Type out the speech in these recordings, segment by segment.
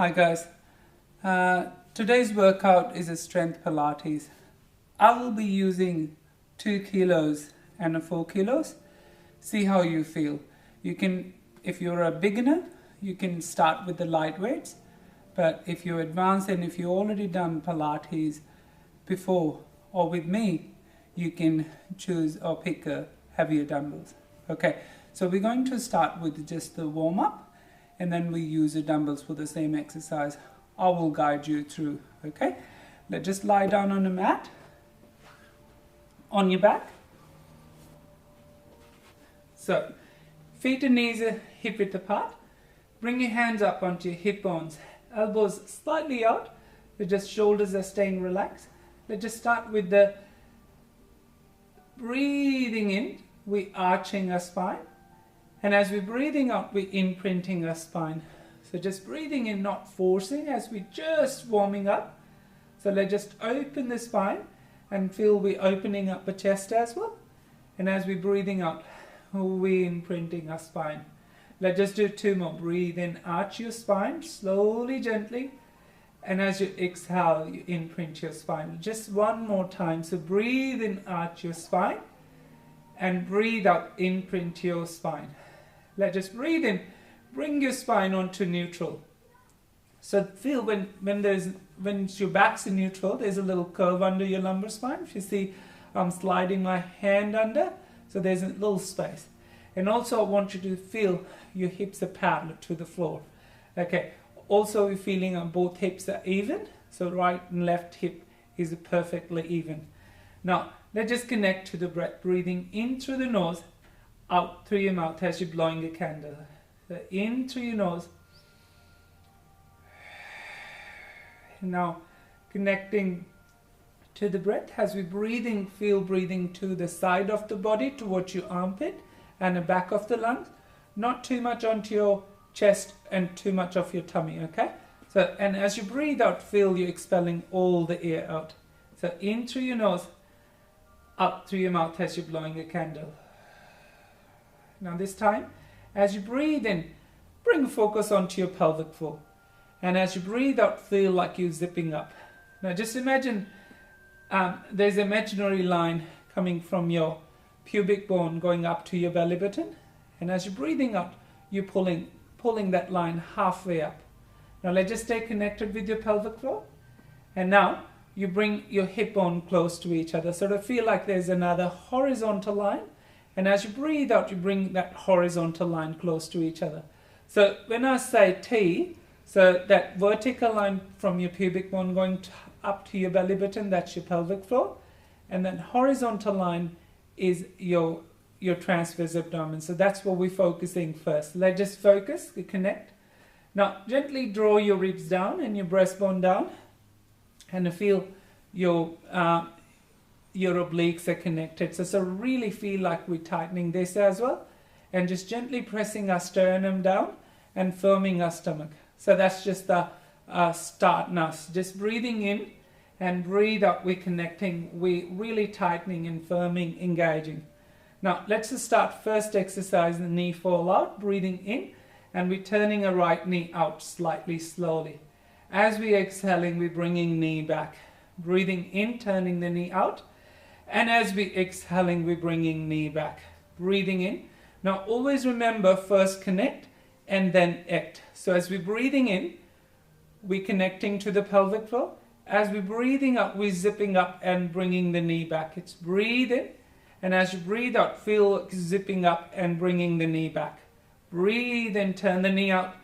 Hi guys, today's workout is a strength Pilates. I will be using 2 kilos and 4 kilos. See how you feel. You can, if you're a beginner, you can start with the light weights. But if you're advanced and if you've already done Pilates before or with me, you can choose or pick a heavier dumbbells. Okay, so we're going to start with just the warm-up. And then we use the dumbbells for the same exercise. I will guide you through, okay? Let's just lie down on the mat, on your back. So, feet and knees are hip width apart. Bring your hands up onto your hip bones, elbows slightly out. Just shoulders are staying relaxed. Let's just start with the breathing in, we're arching our spine. And as we're breathing out, we're imprinting our spine. So just breathing in, not forcing, as we're just warming up. So let's just open the spine and feel we're opening up the chest as well. And as we're breathing out, we're imprinting our spine. Let's just do 2 more. Breathe in, arch your spine, slowly, gently. And as you exhale, you imprint your spine. Just 1 more time. So breathe in, arch your spine. And breathe out, imprint your spine. Let's just breathe in, bring your spine onto neutral. So feel when your back's in neutral, there's a little curve under your lumbar spine. If you see, I'm sliding my hand under, so there's a little space. And also I want you to feel your hips are parallel to the floor. Okay, also we're feeling both hips are even, so right and left hip is perfectly even. Now, let's just connect to the breath, breathing in through the nose, out through your mouth as you're blowing a candle. So in through your nose. Now connecting to the breath as we're breathing, feel breathing to the side of the body towards your armpit and the back of the lungs. Not too much onto your chest and too much off your tummy, okay? So, and as you breathe out, feel you're expelling all the air out. So in through your nose, out through your mouth as you're blowing a candle. Now this time, as you breathe in, bring focus onto your pelvic floor. And as you breathe out, feel like you're zipping up. Now just imagine there's an imaginary line coming from your pubic bone going up to your belly button. And as you're breathing out, you're pulling that line halfway up. Now let's just stay connected with your pelvic floor. And now, you bring your hip bone close to each other. So to feel like there's another horizontal line. And as you breathe out, you bring that horizontal line close to each other. So when I say T, so that vertical line from your pubic bone going up to your belly button, that's your pelvic floor. And that horizontal line is your transverse abdomen. So that's what we're focusing first. Let's just focus, connect. Now gently draw your ribs down and your breastbone down. And feel your obliques are connected. So really feel like we're tightening this as well. And just gently pressing our sternum down and firming our stomach. So that's just the start now. So just breathing in and breathe out. We're connecting. We're really tightening and firming, engaging. Now let's just start first exercise. The knee fall out. Breathing in. And we're turning a right knee out slightly, slowly. As we're exhaling, we're bringing knee back. Breathing in, turning the knee out. And as we're exhaling, we're bringing knee back. Breathing in. Now always remember, first connect and then act. So as we're breathing in, we're connecting to the pelvic floor. As we're breathing out, we're zipping up and bringing the knee back. It's breathe in. And as you breathe out, feel zipping up and bringing the knee back. Breathe in, turn the knee out.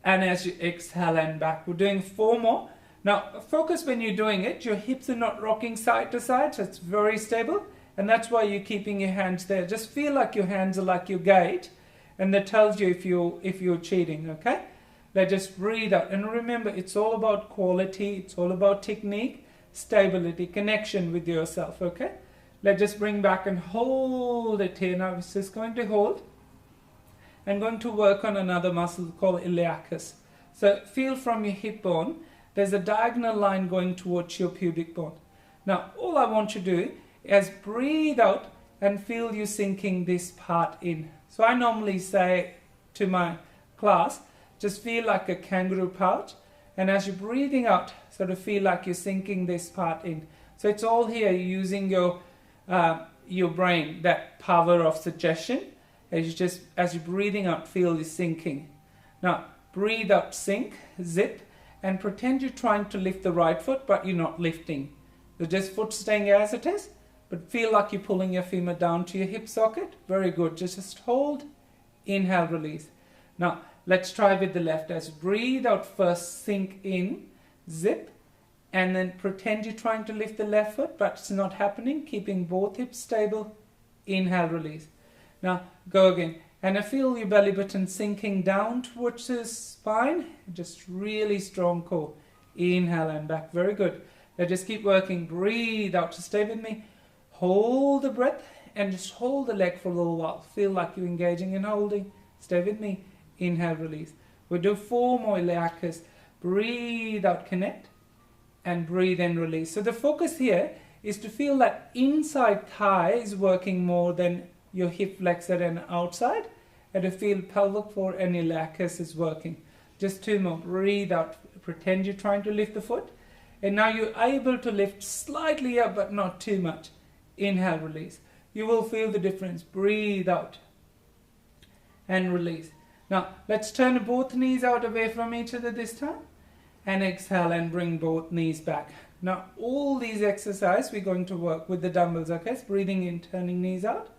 And as you exhale and back, we're doing 4 more. Now, focus when you're doing it. Your hips are not rocking side to side, so it's very stable. And that's why you're keeping your hands there. Just feel like your hands are like your gate. And that tells you if you're cheating, okay? Let's just breathe out. And remember, it's all about quality. It's all about technique, stability, connection with yourself, okay? Let's just bring back and hold it here. Now, it's just going to hold. I'm going to work on another muscle called iliacus. So feel from your hip bone, there's a diagonal line going towards your pubic bone. Now all I want you to do is breathe out and feel you sinking this part in. So I normally say to my class, just feel like a kangaroo pouch And as you're breathing out, sort of feel like you're sinking this part in. So it's all here, using your brain, that power of suggestion. As you're breathing out, feel you sinking. Now, breathe out, sink, zip, and pretend you're trying to lift the right foot, but you're not lifting. So just foot staying as it is, but feel like you're pulling your femur down to your hip socket. Very good. Just hold, inhale, release. Now, let's try with the left. As you breathe out first, sink in, zip, and then pretend you're trying to lift the left foot, but it's not happening. Keeping both hips stable, inhale, release. Now, go again. And I feel your belly button sinking down towards the spine. Just really strong core. Inhale and back. Very good. Now just keep working. Breathe out. Just stay with me. Hold the breath and just hold the leg for a little while. Feel like you're engaging and holding. Stay with me. Inhale, release. We'll do 4 more Lyall. Breathe out, connect. And breathe in, release. So the focus here is to feel that inside thigh is working more than your hip flexor and outside, and to feel pelvic floor and iliacus is working. Just 2 more. Breathe out. Pretend you're trying to lift the foot. And now you're able to lift slightly up, but not too much. Inhale, release. You will feel the difference. Breathe out. And release. Now, let's turn both knees out away from each other this time. And exhale and bring both knees back. Now, all these exercises we're going to work with the dumbbells, okay? So breathing in, turning knees out.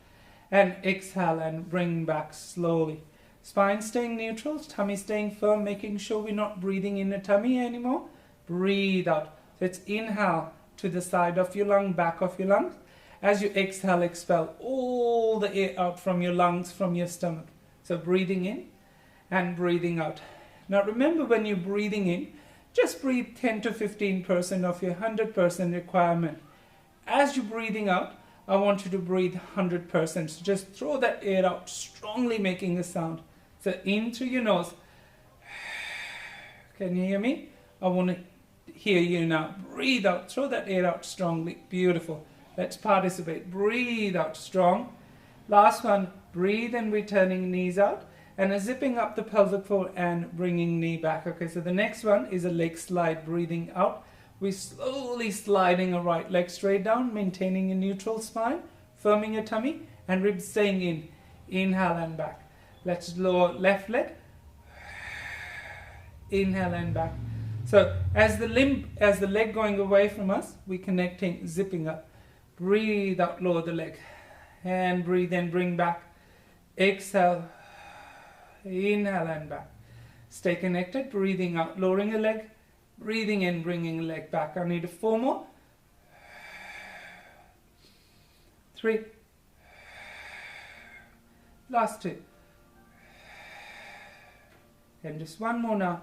And exhale and bring back slowly. Spine staying neutral, tummy staying firm, making sure we're not breathing in the tummy anymore. Breathe out. So it's inhale to the side of your lung, back of your lungs. As you exhale, expel all the air out from your lungs, from your stomach. So breathing in and breathing out. Now remember, when you're breathing in, just breathe 10 to 15% of your 100% requirement. As you're breathing out, I want you to breathe 100%. So just throw that air out, strongly making a sound. So in through your nose. Can you hear me? I want to hear you now. Breathe out. Throw that air out strongly. Beautiful. Let's participate. Breathe out strong. Last one. Breathe in, returning knees out. And zipping up the pelvic floor and bringing knee back. Okay, so the next one is a leg slide. Breathing out. We're slowly sliding a right leg straight down, maintaining a neutral spine, firming your tummy, and ribs staying in. Inhale and back. Let's lower left leg. Inhale and back. So as the leg going away from us, we're connecting, zipping up. Breathe out, lower the leg. And breathe in, bring back. Exhale. Inhale and back. Stay connected, breathing out, lowering the leg. Breathing in, bringing the leg back. I need 4 more. 3. Last 2. And just 1 more now.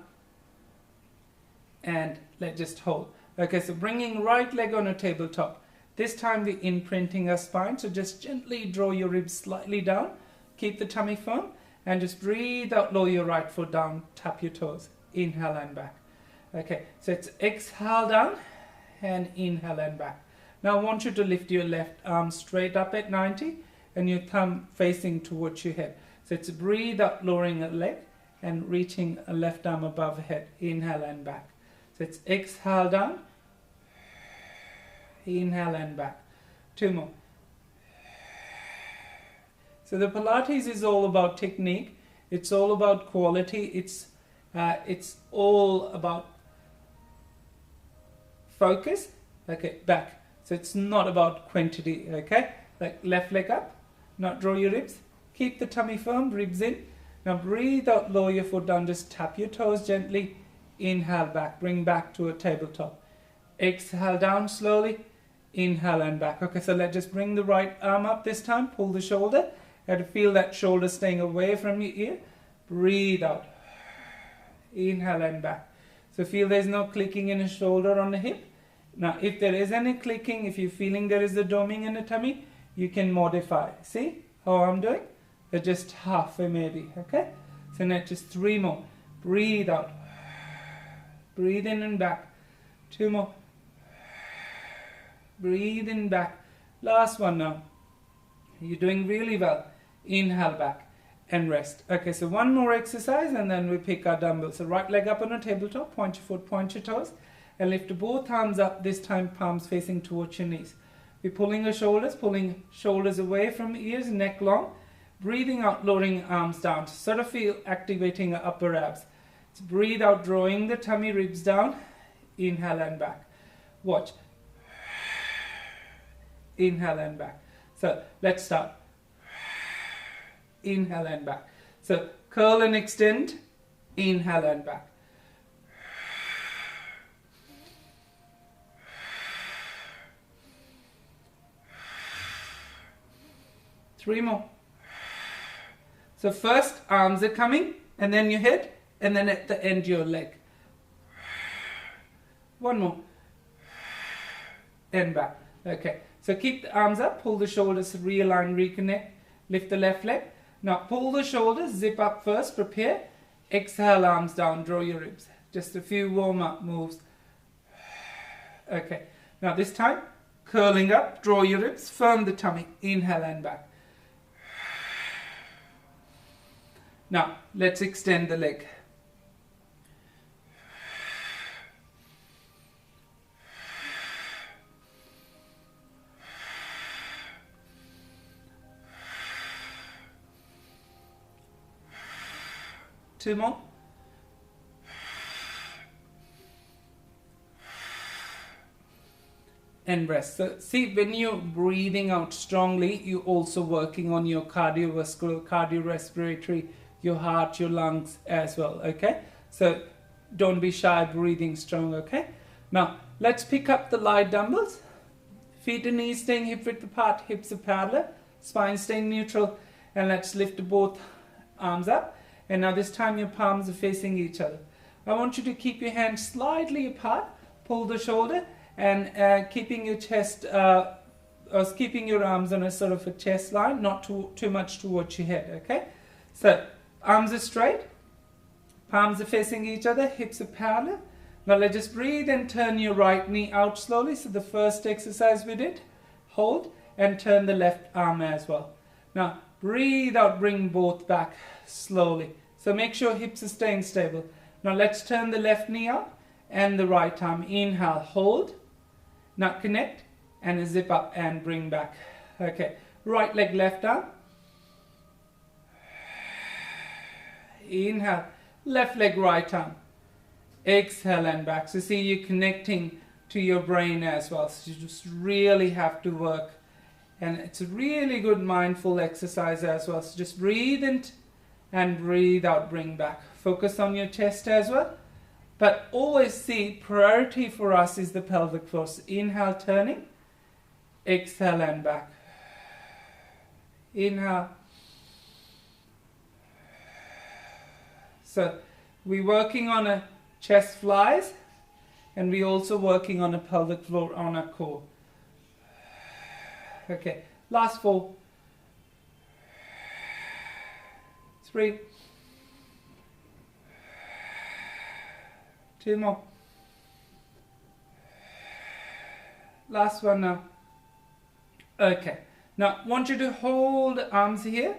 And let's just hold. Okay, so bringing right leg on a tabletop. This time we're imprinting our spine. So just gently draw your ribs slightly down. Keep the tummy firm. And just breathe out, lower your right foot down. Tap your toes. Inhale and back. Okay, so it's exhale down and inhale and back. Now I want you to lift your left arm straight up at 90 and your thumb facing towards your head. So it's breathe out, lowering a leg and reaching a left arm above head. Inhale and back. So it's exhale down, inhale and back. 2 more. So the Pilates is all about technique. It's all about quality. It's all about focus. Okay, back. So it's not about quantity. Okay, like left leg up. Now draw your ribs. Keep the tummy firm. Ribs in. Now breathe out. Lower your foot down. Just tap your toes gently. Inhale back. Bring back to a tabletop. Exhale down slowly. Inhale and back. Okay, so let's just bring the right arm up this time. Pull the shoulder. And feel that shoulder staying away from your ear. Breathe out. Inhale and back. So feel there's no clicking in the shoulder on the hip. Now if there is any clicking, if you're feeling there is a doming in the tummy, you can modify. See how I'm doing? Just halfway maybe. Okay? So now just 3 more. Breathe out. Breathe in and back. 2 more. Breathe in back. Last one now. You're doing really well. Inhale back. and rest. Okay, so one more exercise and then we pick our dumbbells. So right leg up on a tabletop, point your foot, point your toes, and lift both arms up, this time palms facing towards your knees. We're pulling shoulders away from ears, neck long, breathing out, lowering arms down to sort of feel activating our upper abs. So breathe out, drawing the tummy ribs down, inhale and back. Watch. Inhale and back. So let's start. Inhale and back. So curl and extend, inhale and back. Three more. So first arms are coming, and then your head, and then at the end your leg. One more. And back. Okay. So keep the arms up, pull the shoulders, realign, reconnect, lift the left leg. Now pull the shoulders, zip up first, prepare. Exhale, arms down, draw your ribs. Just a few warm-up moves. Okay. Now this time, curling up, draw your ribs, firm the tummy, inhale and back. Now, let's extend the leg. Two more. And rest. So see, when you're breathing out strongly, you're also working on your cardiovascular, cardiorespiratory, your heart, your lungs as well, okay? So don't be shy breathing strong, okay? Now, let's pick up the light dumbbells. Feet and knees staying hip width apart, hips are parallel, spine staying neutral, and let's lift both arms up. And now this time your palms are facing each other. I want you to keep your hands slightly apart, pull the shoulder, and keeping your chest, keeping your arms on a sort of a chest line, not too much towards your head, okay? So, arms are straight, palms are facing each other, hips are parallel. Now let's just breathe and turn your right knee out slowly. So the first exercise we did, hold and turn the left arm as well. Now breathe out, bring both back slowly. So make sure hips are staying stable. Now let's turn the left knee out and the right arm. Inhale, hold, now connect and zip up and bring back. Okay, right leg, left arm. Inhale, left leg, right arm. Exhale and back. So see, you're connecting to your brain as well. So you just really have to work. And it's a really good mindful exercise as well. So just breathe in and breathe out, bring back. Focus on your chest as well. But always see, priority for us is the pelvic floor. So inhale, turning. Exhale and back. Inhale. So we're working on a chest flies and we're also working on a pelvic floor on our core. Okay, last 4. 3. 2 more. Last one now. Okay, now I want you to hold the arms here.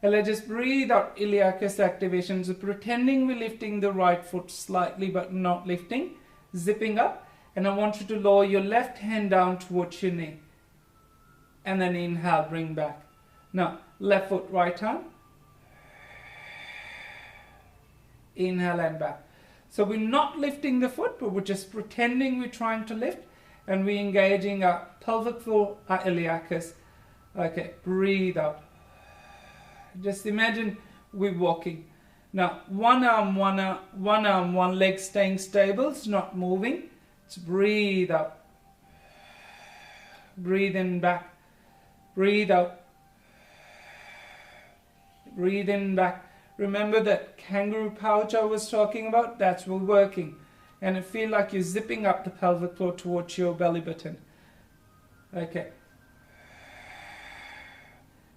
And let's just breathe out, iliacus activation. So pretending we're lifting the right foot slightly but not lifting. Zipping up. And I want you to lower your left hand down towards your knee. And then inhale, bring back. Now, left foot, right arm. Inhale and back. So we're not lifting the foot, but we're just pretending we're trying to lift. And we're engaging our pelvic floor, our iliacus. Okay, breathe out. Just imagine we're walking. Now, one arm, one leg staying stable. It's not moving. It's breathe out. Breathe in back. Breathe out. Breathe in back. Remember that kangaroo pouch I was talking about? That's what we're working. And it feels like you're zipping up the pelvic floor towards your belly button. Okay.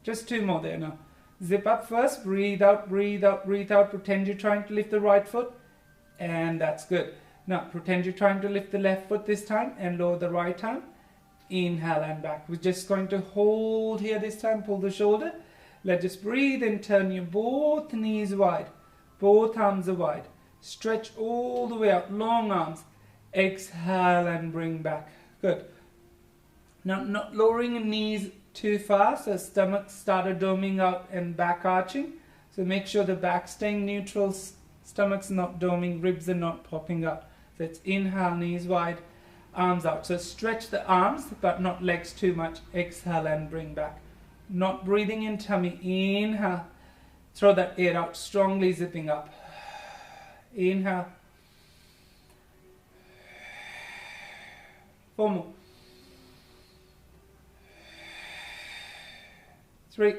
Just 2 more there now. Zip up first, breathe out, breathe out, breathe out. Pretend you're trying to lift the right foot. And that's good. Now, pretend you're trying to lift the left foot this time and lower the right arm. Inhale and back. We're just going to hold here this time, pull the shoulder. Let's just breathe in, turn your both knees wide. Both arms are wide. Stretch all the way out, long arms. Exhale and bring back. Good. Now, not lowering your knees too far, so stomach started doming out and back arching. So make sure the back staying neutral, stomach's not doming, ribs are not popping up. So it's inhale, knees wide, arms out. So stretch the arms, but not legs too much. Exhale and bring back. Not breathing in tummy. Inhale. Throw that air out, strongly zipping up. Inhale. 4 more. 3.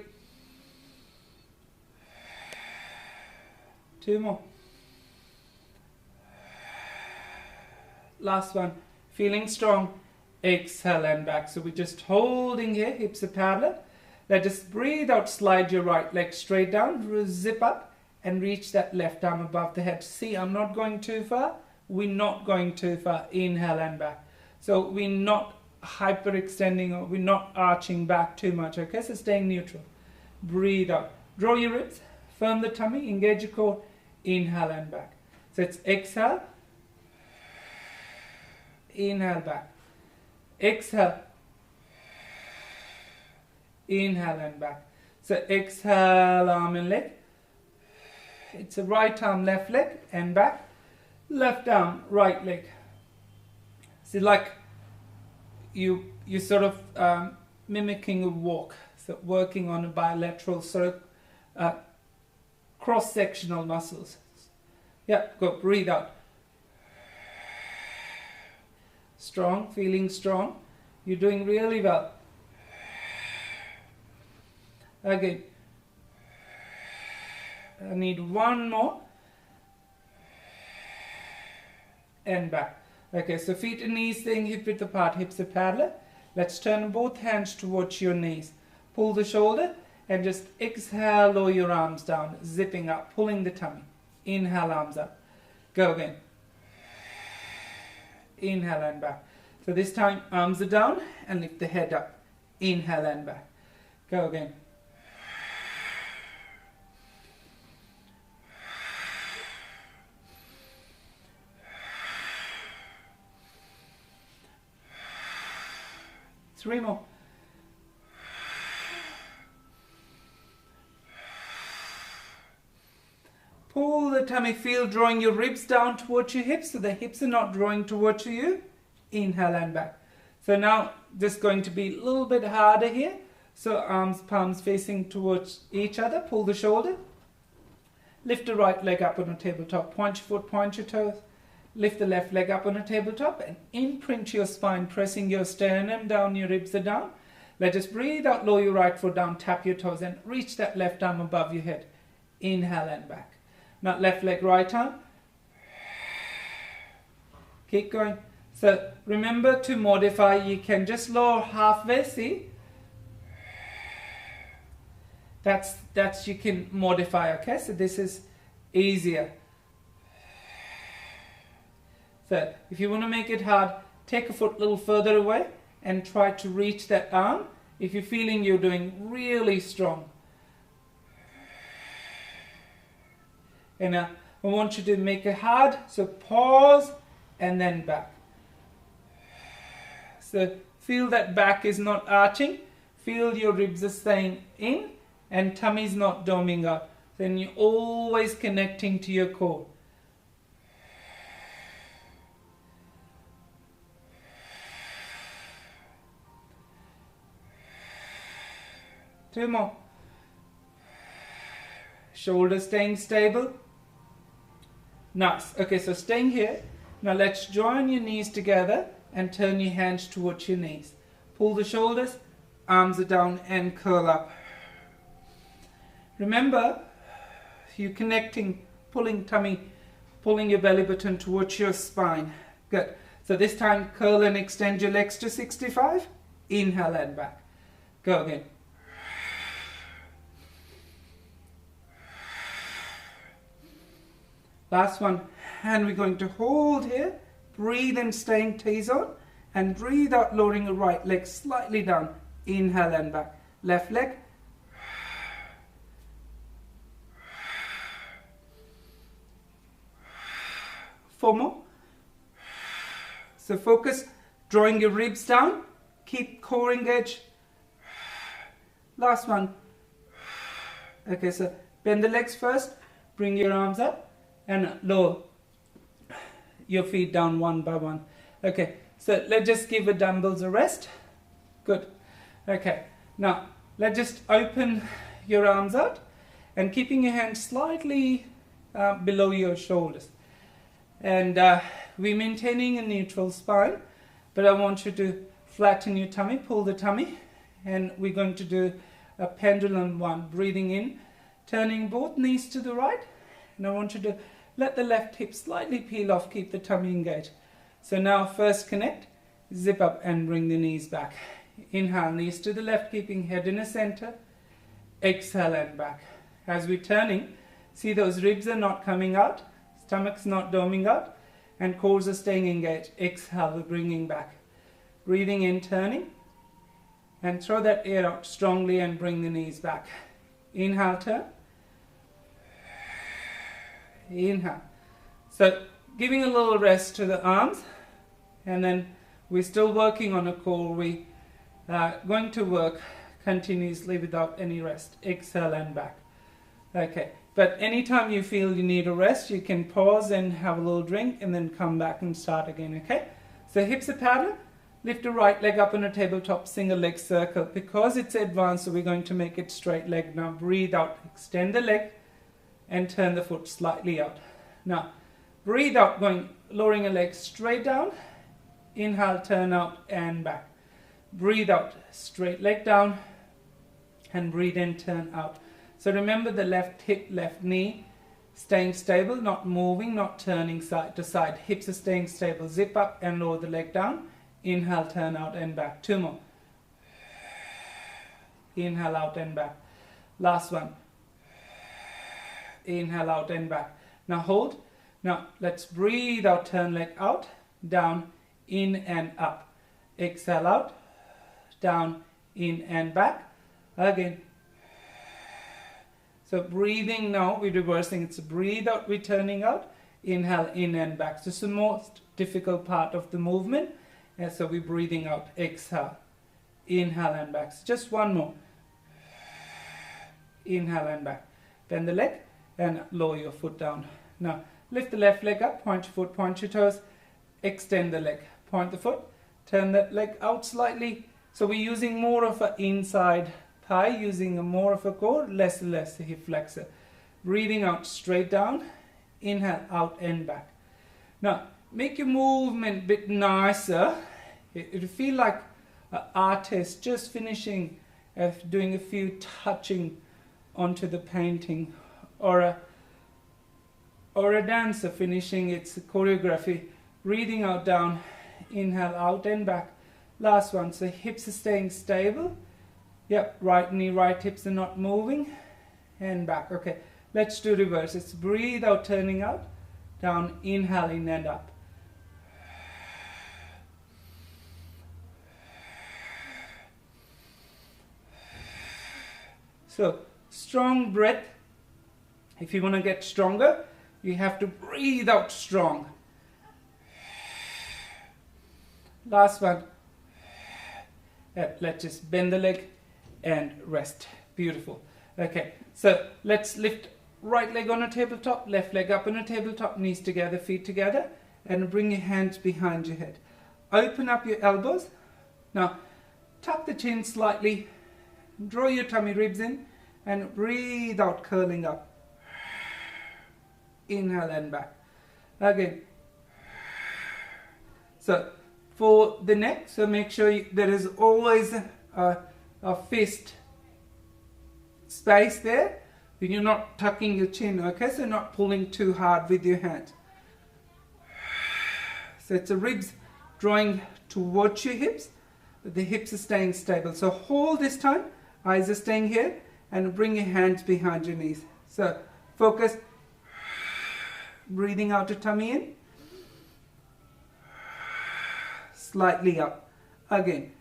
2 more. Last one. Feeling strong. Exhale and back. So we're just holding here, hips are parallel. Let's just breathe out, slide your right leg straight down, zip up and reach that left arm above the head. See, I'm not going too far. We're not going too far. Inhale and back. So we're not hyperextending or we're not arching back too much. Okay, so staying neutral. Breathe out. Draw your ribs, firm the tummy, engage your core. Inhale and back. So it's exhale. Inhale back. Exhale. Inhale and back. So exhale, arm and leg. It's a right arm, left leg and back. Left arm, right leg. See, like you sort of mimicking a walk. So working on a bilateral sort of cross-sectional muscles. Yeah, go, breathe out. Strong, feeling strong. You're doing really well. Again. I need 1 more. And back. Okay, so feet and knees staying hip width apart, hips are parallel. Let's turn both hands towards your knees. Pull the shoulder and just exhale, lower your arms down, zipping up, pulling the tummy. Inhale, arms up. Go again. Inhale and back. So this time, arms are down and lift the head up. Inhale and back. Go again. Three more. Pull the tummy, feel drawing your ribs down towards your hips so the hips are not drawing towards you. Inhale and back. So now just going to be a little bit harder here. So arms, palms facing towards each other. Pull the shoulder. Lift the right leg up on a tabletop. Point your foot, point your toes. Lift the left leg up on a tabletop and imprint your spine, pressing your sternum down, your ribs are down. Let us breathe out, lower your right foot down, tap your toes and reach that left arm above your head. Inhale and back. Now left leg, right arm. Keep going. So remember to modify, you can just lower halfway, see? That's you can modify, okay? So this is easier. So if you want to make it hard, take a foot a little further away and try to reach that arm if you're feeling you're doing really strong. And I want you to make it hard, so pause and then back. So feel that back is not arching, feel your ribs are staying in and tummy is not doming up. Then you're always connecting to your core. Two more. Shoulders staying stable. Nice. Okay, so staying here. Now let's join your knees together and turn your hands towards your knees. Pull the shoulders, arms are down and curl up. Remember, you're connecting, pulling tummy, pulling your belly button towards your spine. Good. So this time curl and extend your legs to 65. Inhale and back. Go again. Last one, and we're going to hold here, breathe in, staying T-zone, and breathe out, lowering the right leg slightly down. Inhale and back. Left leg. 4 more. So focus, drawing your ribs down. Keep core engaged. Last one. Okay, so bend the legs first. Bring your arms up and lower your feet down one by one. Okay, so let's just give the dumbbells a rest. Good. Okay, now let's just open your arms out and keeping your hands slightly below your shoulders. And we're maintaining a neutral spine, but I want you to flatten your tummy, pull the tummy, and we're going to do a pendulum one, breathing in, turning both knees to the right, and I want you to let the left hip slightly peel off, keep the tummy engaged. So now first connect, zip up and bring the knees back. Inhale, knees to the left, keeping head in the center. Exhale and back. As we're turning, see those ribs are not coming out, stomach's not doming out, and cores are staying engaged. Exhale, we're bringing back. Breathing in, turning, and throw that air out strongly and bring the knees back. Inhale, turn. Inhale. So giving a little rest to the arms, and then we're still working on a core. We going to work continuously without any rest. Exhale and back. Okay, but anytime you feel you need a rest, you can pause and have a little drink and then come back and start again. Okay, so hips are parallel. Lift the right leg up on a tabletop, single leg circle. Because it's advanced, so we're going to make it straight leg. Now breathe out, extend the leg and turn the foot slightly out. Now breathe out, going lowering a leg straight down. Inhale, turn out and back. Breathe out, straight leg down, and breathe in, turn out. So remember the left hip, left knee staying stable, not moving, not turning side to side. Hips are staying stable. Zip up and lower the leg down. Inhale, turn out and back. 2 more. Inhale, out and back. Last one. Inhale, out and back. Now hold. Now let's breathe out, turn leg out, down, in and up. Exhale out, down, in and back. Again. So breathing now, we're reversing. It's breathe out, we're turning out. Inhale, in and back. So this is the most difficult part of the movement. And so we're breathing out. Exhale. Inhale and back. So just 1 more. Inhale and back. Bend the leg and lower your foot down. Now lift the left leg up, point your foot, point your toes. Extend the leg, point the foot. Turn that leg out slightly. So we're using more of an inside thigh, using more of a core, less hip flexor. Breathing out straight down. Inhale, out and back. Now make your movement a bit nicer. It'll feel like an artist just finishing, doing a few touching onto the painting, or a dancer finishing its choreography. Breathing out down, inhale out and back. Last one, so hips are staying stable. Yep, right knee, right hips are not moving, and back. Okay, let's do reverse. It's breathe out, turning out, down, inhale in and up. So strong breath. If you want to get stronger, you have to breathe out strong. Last one. Let's just bend the leg and rest. Beautiful. Okay, so let's lift right leg on a tabletop, left leg up on a tabletop, knees together, feet together, and bring your hands behind your head. Open up your elbows. Now tuck the chin slightly, draw your tummy ribs in, and breathe out, curling up. Inhale and back. Again. So for the neck, so make sure there is always a fist space there. You're not tucking your chin, okay? So not pulling too hard with your hands. So it's the ribs drawing towards your hips, but the hips are staying stable. So hold this time, eyes are staying here, and bring your hands behind your knees. So focus, breathing out your tummy in, slightly up. Again.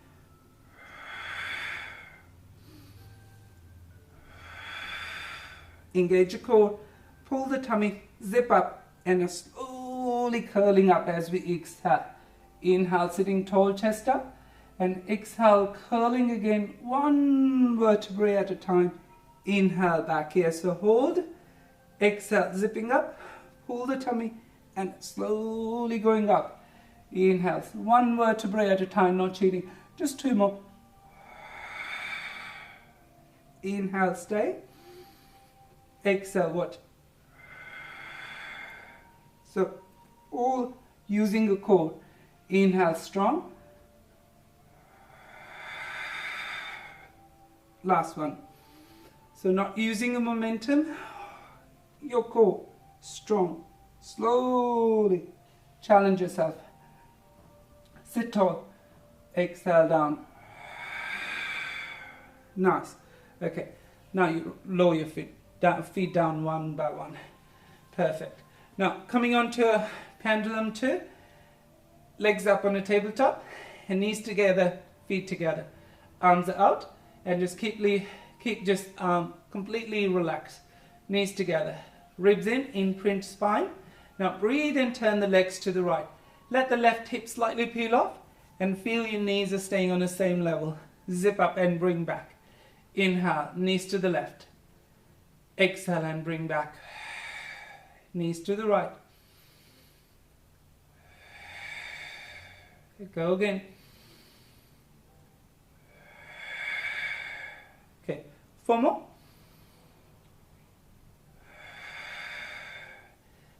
Engage your core, pull the tummy, zip up, and slow slowly curling up as we exhale. Inhale, sitting tall, chest up. And exhale, curling again, one vertebrae at a time. Inhale, back here. So hold. Exhale, zipping up. Pull the tummy and slowly going up. Inhale, one vertebrae at a time, not cheating. Just 2 more. Inhale, stay. Exhale, watch. So, all using a core. Inhale, strong. Last one. So, not using a momentum. Your core, strong. Slowly challenge yourself. Sit tall. Exhale down. Nice. Okay. Now you lower your feet down one by one. Perfect. Now coming on to a pendulum 2. Legs up on a tabletop and knees together, feet together. Arms are out and just completely relaxed. Knees together. Ribs in, imprint spine. Now breathe and turn the legs to the right. Let the left hip slightly peel off and feel your knees are staying on the same level. Zip up and bring back. Inhale, knees to the left. Exhale and bring back. Knees to the right. Go again. Okay, 4 more.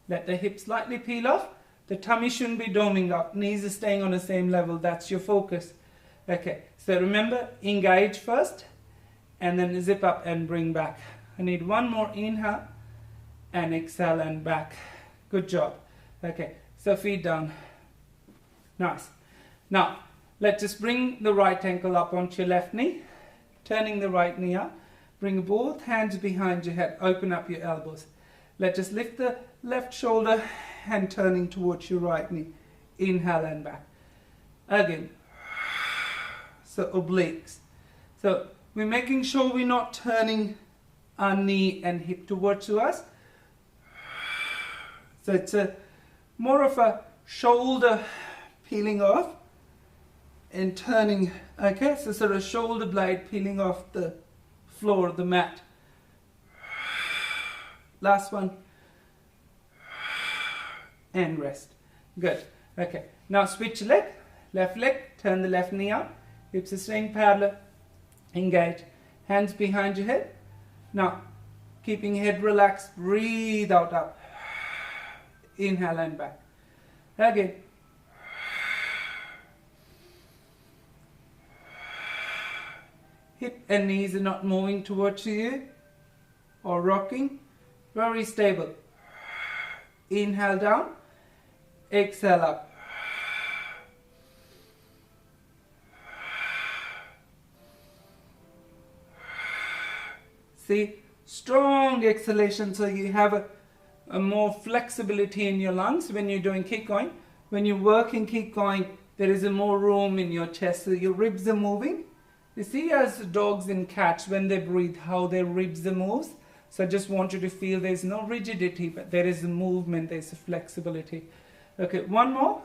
Let the hips slightly peel off. The tummy shouldn't be doming up. Knees are staying on the same level. That's your focus. Okay, so remember, engage first and then zip up and bring back. I need 1 more inhale and exhale and back. Good job. Okay, so feet down. Nice. Now, let's just bring the right ankle up onto your left knee. Turning the right knee up. Bring both hands behind your head. Open up your elbows. Let's just lift the left shoulder and turning towards your right knee. Inhale and back. Again. So obliques. So we're making sure we're not turning our knee and hip towards us. So it's more of a shoulder peeling off and turning. Okay, so sort of shoulder blade peeling off the floor, the mat. Last one. And rest. Good. Okay. Now switch leg. Left leg. Turn the left knee out. Hips are staying parallel. Engage. Hands behind your head. Now, keeping head relaxed. Breathe out up. Inhale and back. Again. Hip and knees are not moving towards you or rocking. Very stable. Inhale down. Exhale up. See, strong exhalation, so you have a more flexibility in your lungs when you're doing keep going. When you work and keep going, there is a more room in your chest, so your ribs are moving. You see, as dogs and cats, when they breathe, how their ribs move. So I just want you to feel there's no rigidity, but there is a movement, there's a flexibility. Okay, 1 more.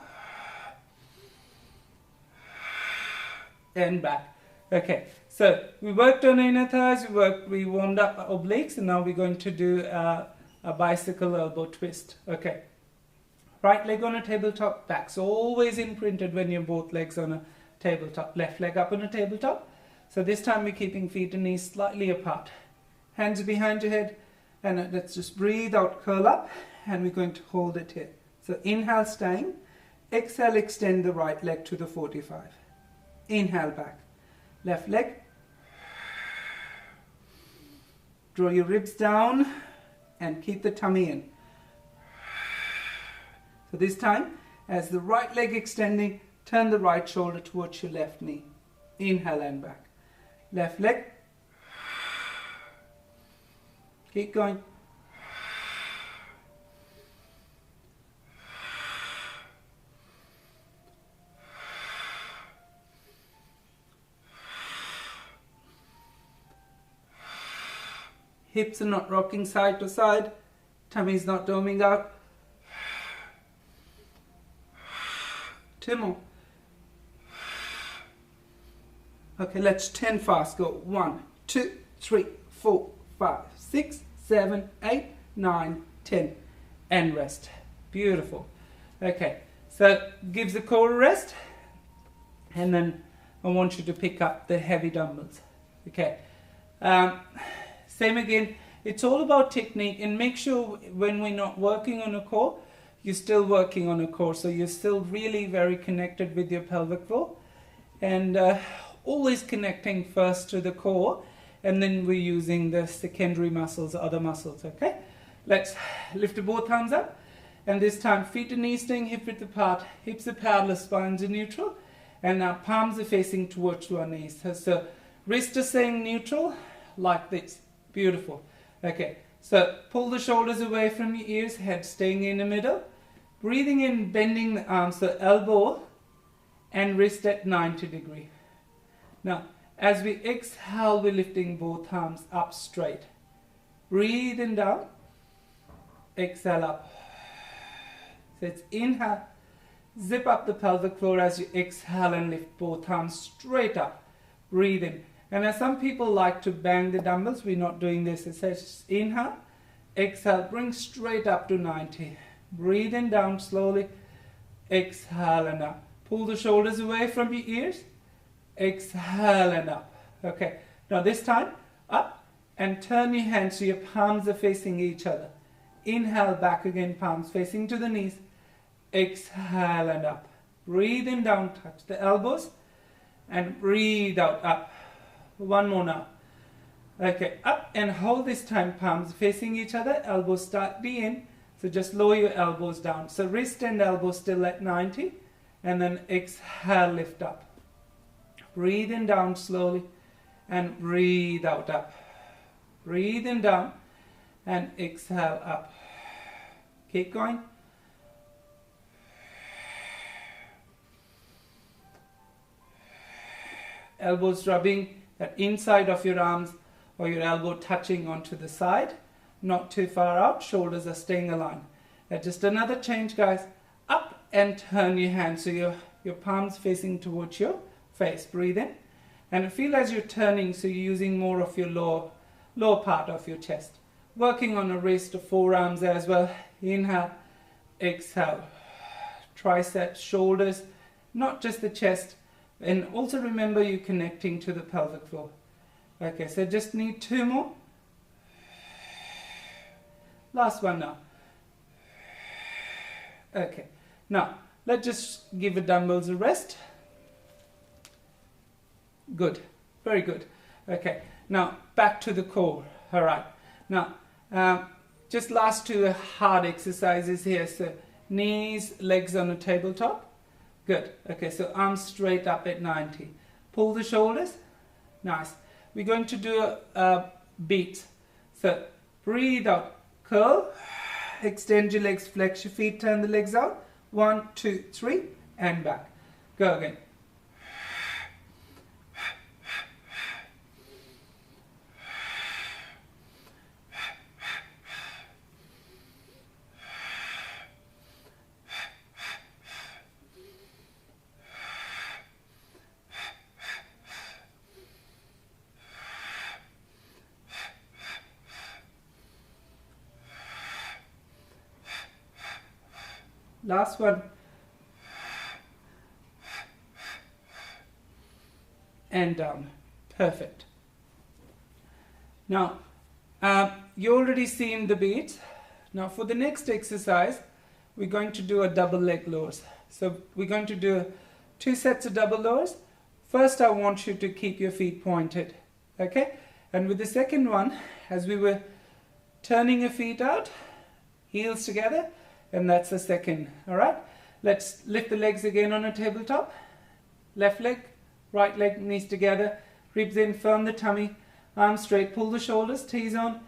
And back. Okay, so we worked on inner thighs, we warmed up our obliques, and now we're going to do a bicycle elbow twist. Okay, right leg on a tabletop, back's always imprinted when you're both legs on a tabletop. Left leg up on a tabletop. So this time we're keeping feet and knees slightly apart. Hands behind your head, and let's just breathe out, curl up, and we're going to hold it here. So inhale, staying. Exhale, extend the right leg to the 45. Inhale back. Left leg. Draw your ribs down and keep the tummy in. So this time, as the right leg extending, turn the right shoulder towards your left knee. Inhale and back. Left leg. Keep going. Hips are not rocking side to side. Tummy is not doming out. 2 more. Okay, let's 10 fast. Go 1, 2, 3, 4, 5, 6, 7, 8, 9, 10. And rest. Beautiful. Okay, so give the core a rest. And then I want you to pick up the heavy dumbbells. Okay. Same again. It's all about technique, and make sure when we're not working on a core, you're still working on a core. So you're still really very connected with your pelvic floor, and always connecting first to the core, and then we're using the secondary muscles, other muscles. Okay. Let's lift both arms up, and this time feet and knees staying hip width apart, hips are parallel, spines are neutral, and our palms are facing towards our knees. So wrists are staying neutral like this. Beautiful. Okay, so pull the shoulders away from your ears, head staying in the middle. Breathing in, bending the arms, so elbow and wrist at 90 degrees. Now, as we exhale, we're lifting both arms up straight. Breathing down, exhale up. So it's inhale, zip up the pelvic floor as you exhale and lift both arms straight up. Breathe in. And as some people like to bang the dumbbells, we're not doing this. It says inhale, exhale, bring straight up to 90. Breathing down slowly, exhale and up. Pull the shoulders away from your ears, exhale and up. Okay, now this time, up and turn your hands so your palms are facing each other. Inhale, back again, palms facing to the knees. Exhale and up. Breathing down, touch the elbows and breathe out, up. One more now. Okay, up and hold this time, palms facing each other, elbows start the in. So just lower your elbows down. So wrist and elbow still at 90, and then exhale, lift up. Breathing down slowly and breathe out, up. Breathing down and exhale, up. Keep going. Elbows rubbing that inside of your arms, or your elbow touching onto the side, not too far out, shoulders are staying aligned. Just another change, guys. Up and turn your hands so your palms facing towards your face. Breathe in and feel as you're turning, so you're using more of your lower part of your chest. Working on a wrist or forearms as well. Inhale, exhale. Triceps, shoulders, not just the chest. And also remember you're connecting to the pelvic floor. Okay, so just need 2 more. Last one now. Okay, now let's just give the dumbbells a rest. Good, very good. Okay, now back to the core. All right, now just last 2 hard exercises here. So knees, legs on the tabletop. Good. Okay, so arms straight up at 90. Pull the shoulders. Nice. We're going to do a beat. So breathe out. Curl. Extend your legs. Flex your feet. Turn the legs out. 1, 2, 3. And back. Go again. Last one. And down. Perfect. Now, you already seen the beats. Now for the next exercise, we're going to do a double leg lowers. So we're going to do 2 sets of double lowers. First, I want you to keep your feet pointed. Okay? And with the second one, as we were turning your feet out, heels together, and that's the second. All right, let's lift the legs again on a tabletop. Left leg, right leg, knees together, ribs in, firm the tummy, arms straight, pull the shoulders, T's on.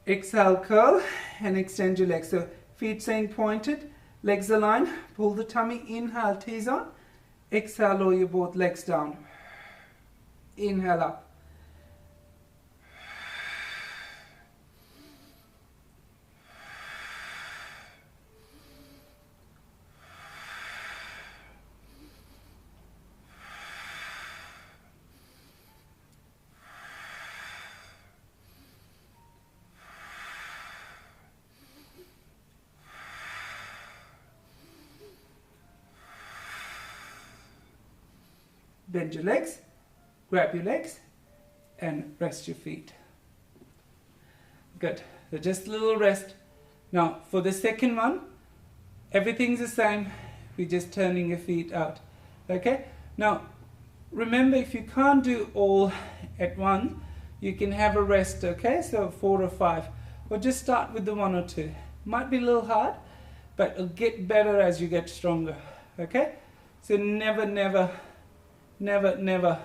Exhale, curl and extend your legs. So feet staying pointed, legs aligned, pull the tummy, inhale, T's on. Exhale, lower your both legs down. Inhale up. Bend your legs, grab your legs, and rest your feet. Good. So just a little rest. Now for the second one, everything's the same. We're just turning your feet out. Okay? Now remember, if you can't do all at once, you can have a rest, okay? So 4 or 5. Or just start with the 1 or 2. Might be a little hard, but it'll get better as you get stronger. Okay? So never, never, never, never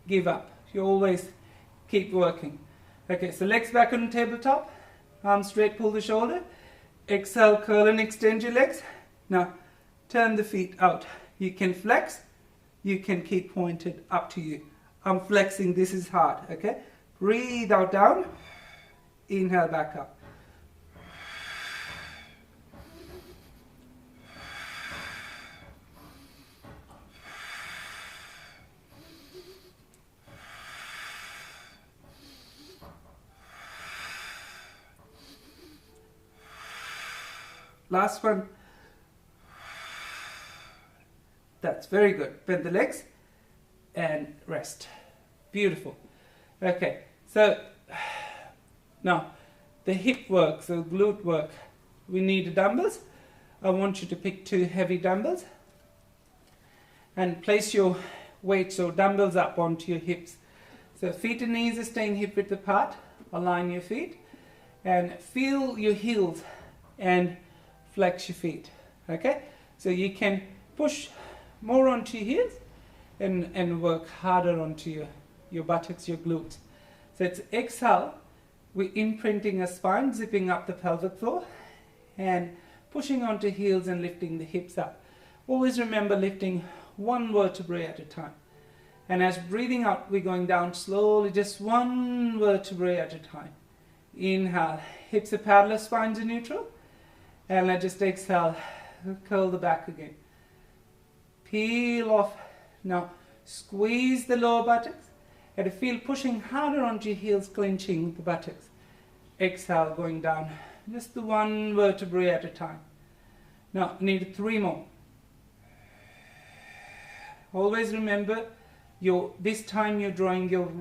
give up. You always keep working. Okay, so legs back on the tabletop. Arms straight, pull the shoulder. Exhale, curl and extend your legs. Now, turn the feet out. You can flex. You can keep pointed, up to you. I'm flexing, this is hard, okay? Breathe out, down. Inhale, back up. Last one. That's very good. Bend the legs and rest. Beautiful. Okay, so now the hip work, so glute work. We need dumbbells. I want you to pick 2 heavy dumbbells and place your weights or dumbbells up onto your hips. So feet and knees are staying hip width apart. Align your feet and feel your heels and flex your feet. Okay, so you can push more onto your heels and work harder onto your buttocks, your glutes. So it's exhale, we're imprinting a spine, zipping up the pelvic floor and pushing onto heels and lifting the hips up. Always remember lifting 1 vertebrae at a time. And as breathing out, we're going down slowly, just 1 vertebrae at a time. Inhale, hips are parallel, spines are neutral. And let's just exhale, curl the back again. Peel off. Now squeeze the lower buttocks and feel pushing harder onto your heels, clenching the buttocks. Exhale, going down. Just the 1 vertebrae at a time. Now need 3 more. Always remember, this time you're drawing your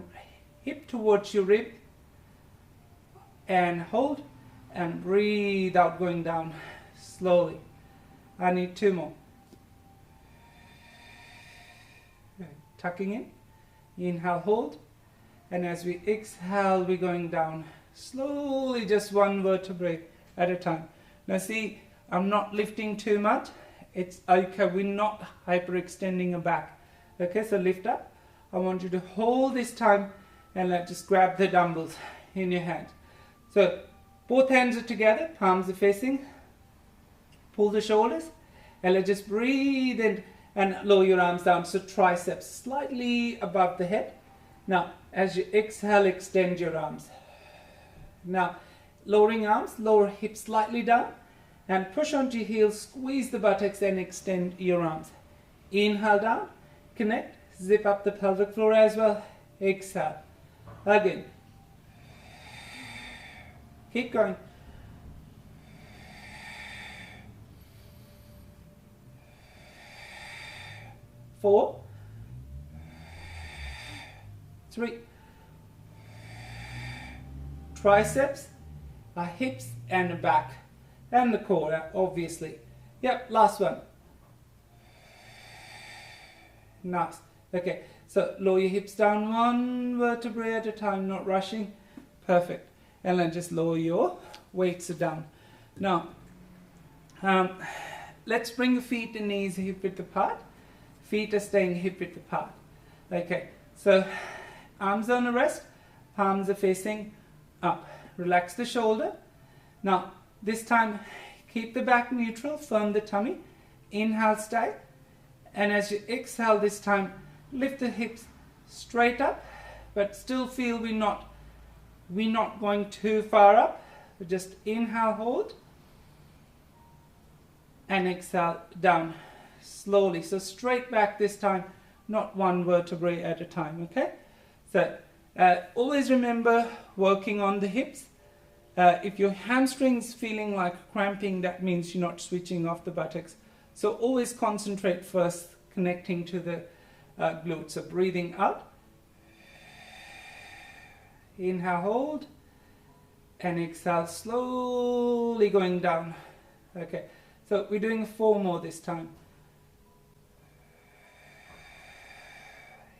hip towards your rib. And hold. And breathe out, going down slowly. I need 2 more. Tucking in. Inhale, hold. And as we exhale, we're going down slowly, just 1 vertebrae at a time. Now see, I'm not lifting too much. It's okay, we're not hyperextending a back. Okay, so lift up. I want you to hold this time and just grab the dumbbells in your hands. So both hands are together, palms are facing. Pull the shoulders and let's just breathe in and lower your arms down. So triceps slightly above the head. Now as you exhale, extend your arms. Now lowering arms, lower hips slightly down and push onto your heels, squeeze the buttocks and extend your arms. Inhale down, connect, zip up the pelvic floor as well. Exhale. Again. Keep going. 4, 3. Triceps, our hips and the back and the core, obviously. Yep, last one. Nice. Okay, so lower your hips down 1 vertebrae at a time, not rushing. Perfect. And then just lower your weights down. Now, let's bring the feet and knees hip width apart. Feet are staying hip width apart. Okay, so arms on the rest, palms are facing up. Relax the shoulder. Now, this time, keep the back neutral, firm the tummy. Inhale, stay. And as you exhale this time, lift the hips straight up, but still feel we're not going too far up. Just inhale, hold, and exhale down slowly. So straight back this time, not 1 vertebrae at a time, okay? So always remember working on the hips. If your hamstrings feeling like cramping, that means you're not switching off the buttocks. So always concentrate first, connecting to the glute. So breathing out. Inhale, hold. And exhale, slowly going down. Okay, so we're doing 4 more this time.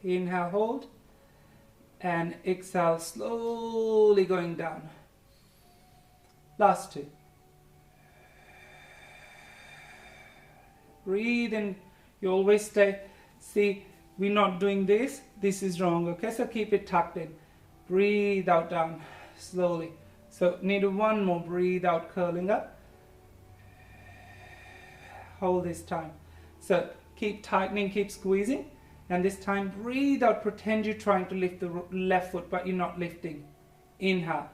Inhale, hold. And exhale, slowly going down. Last 2. Breathe in. You always stay. See, we're not doing this. This is wrong. Okay, so keep it tucked in. Breathe out, down, slowly. So need 1 more. Breathe out, curling up. Hold this time. So keep tightening, keep squeezing. And this time, breathe out. Pretend you're trying to lift the left foot, but you're not lifting. Inhale.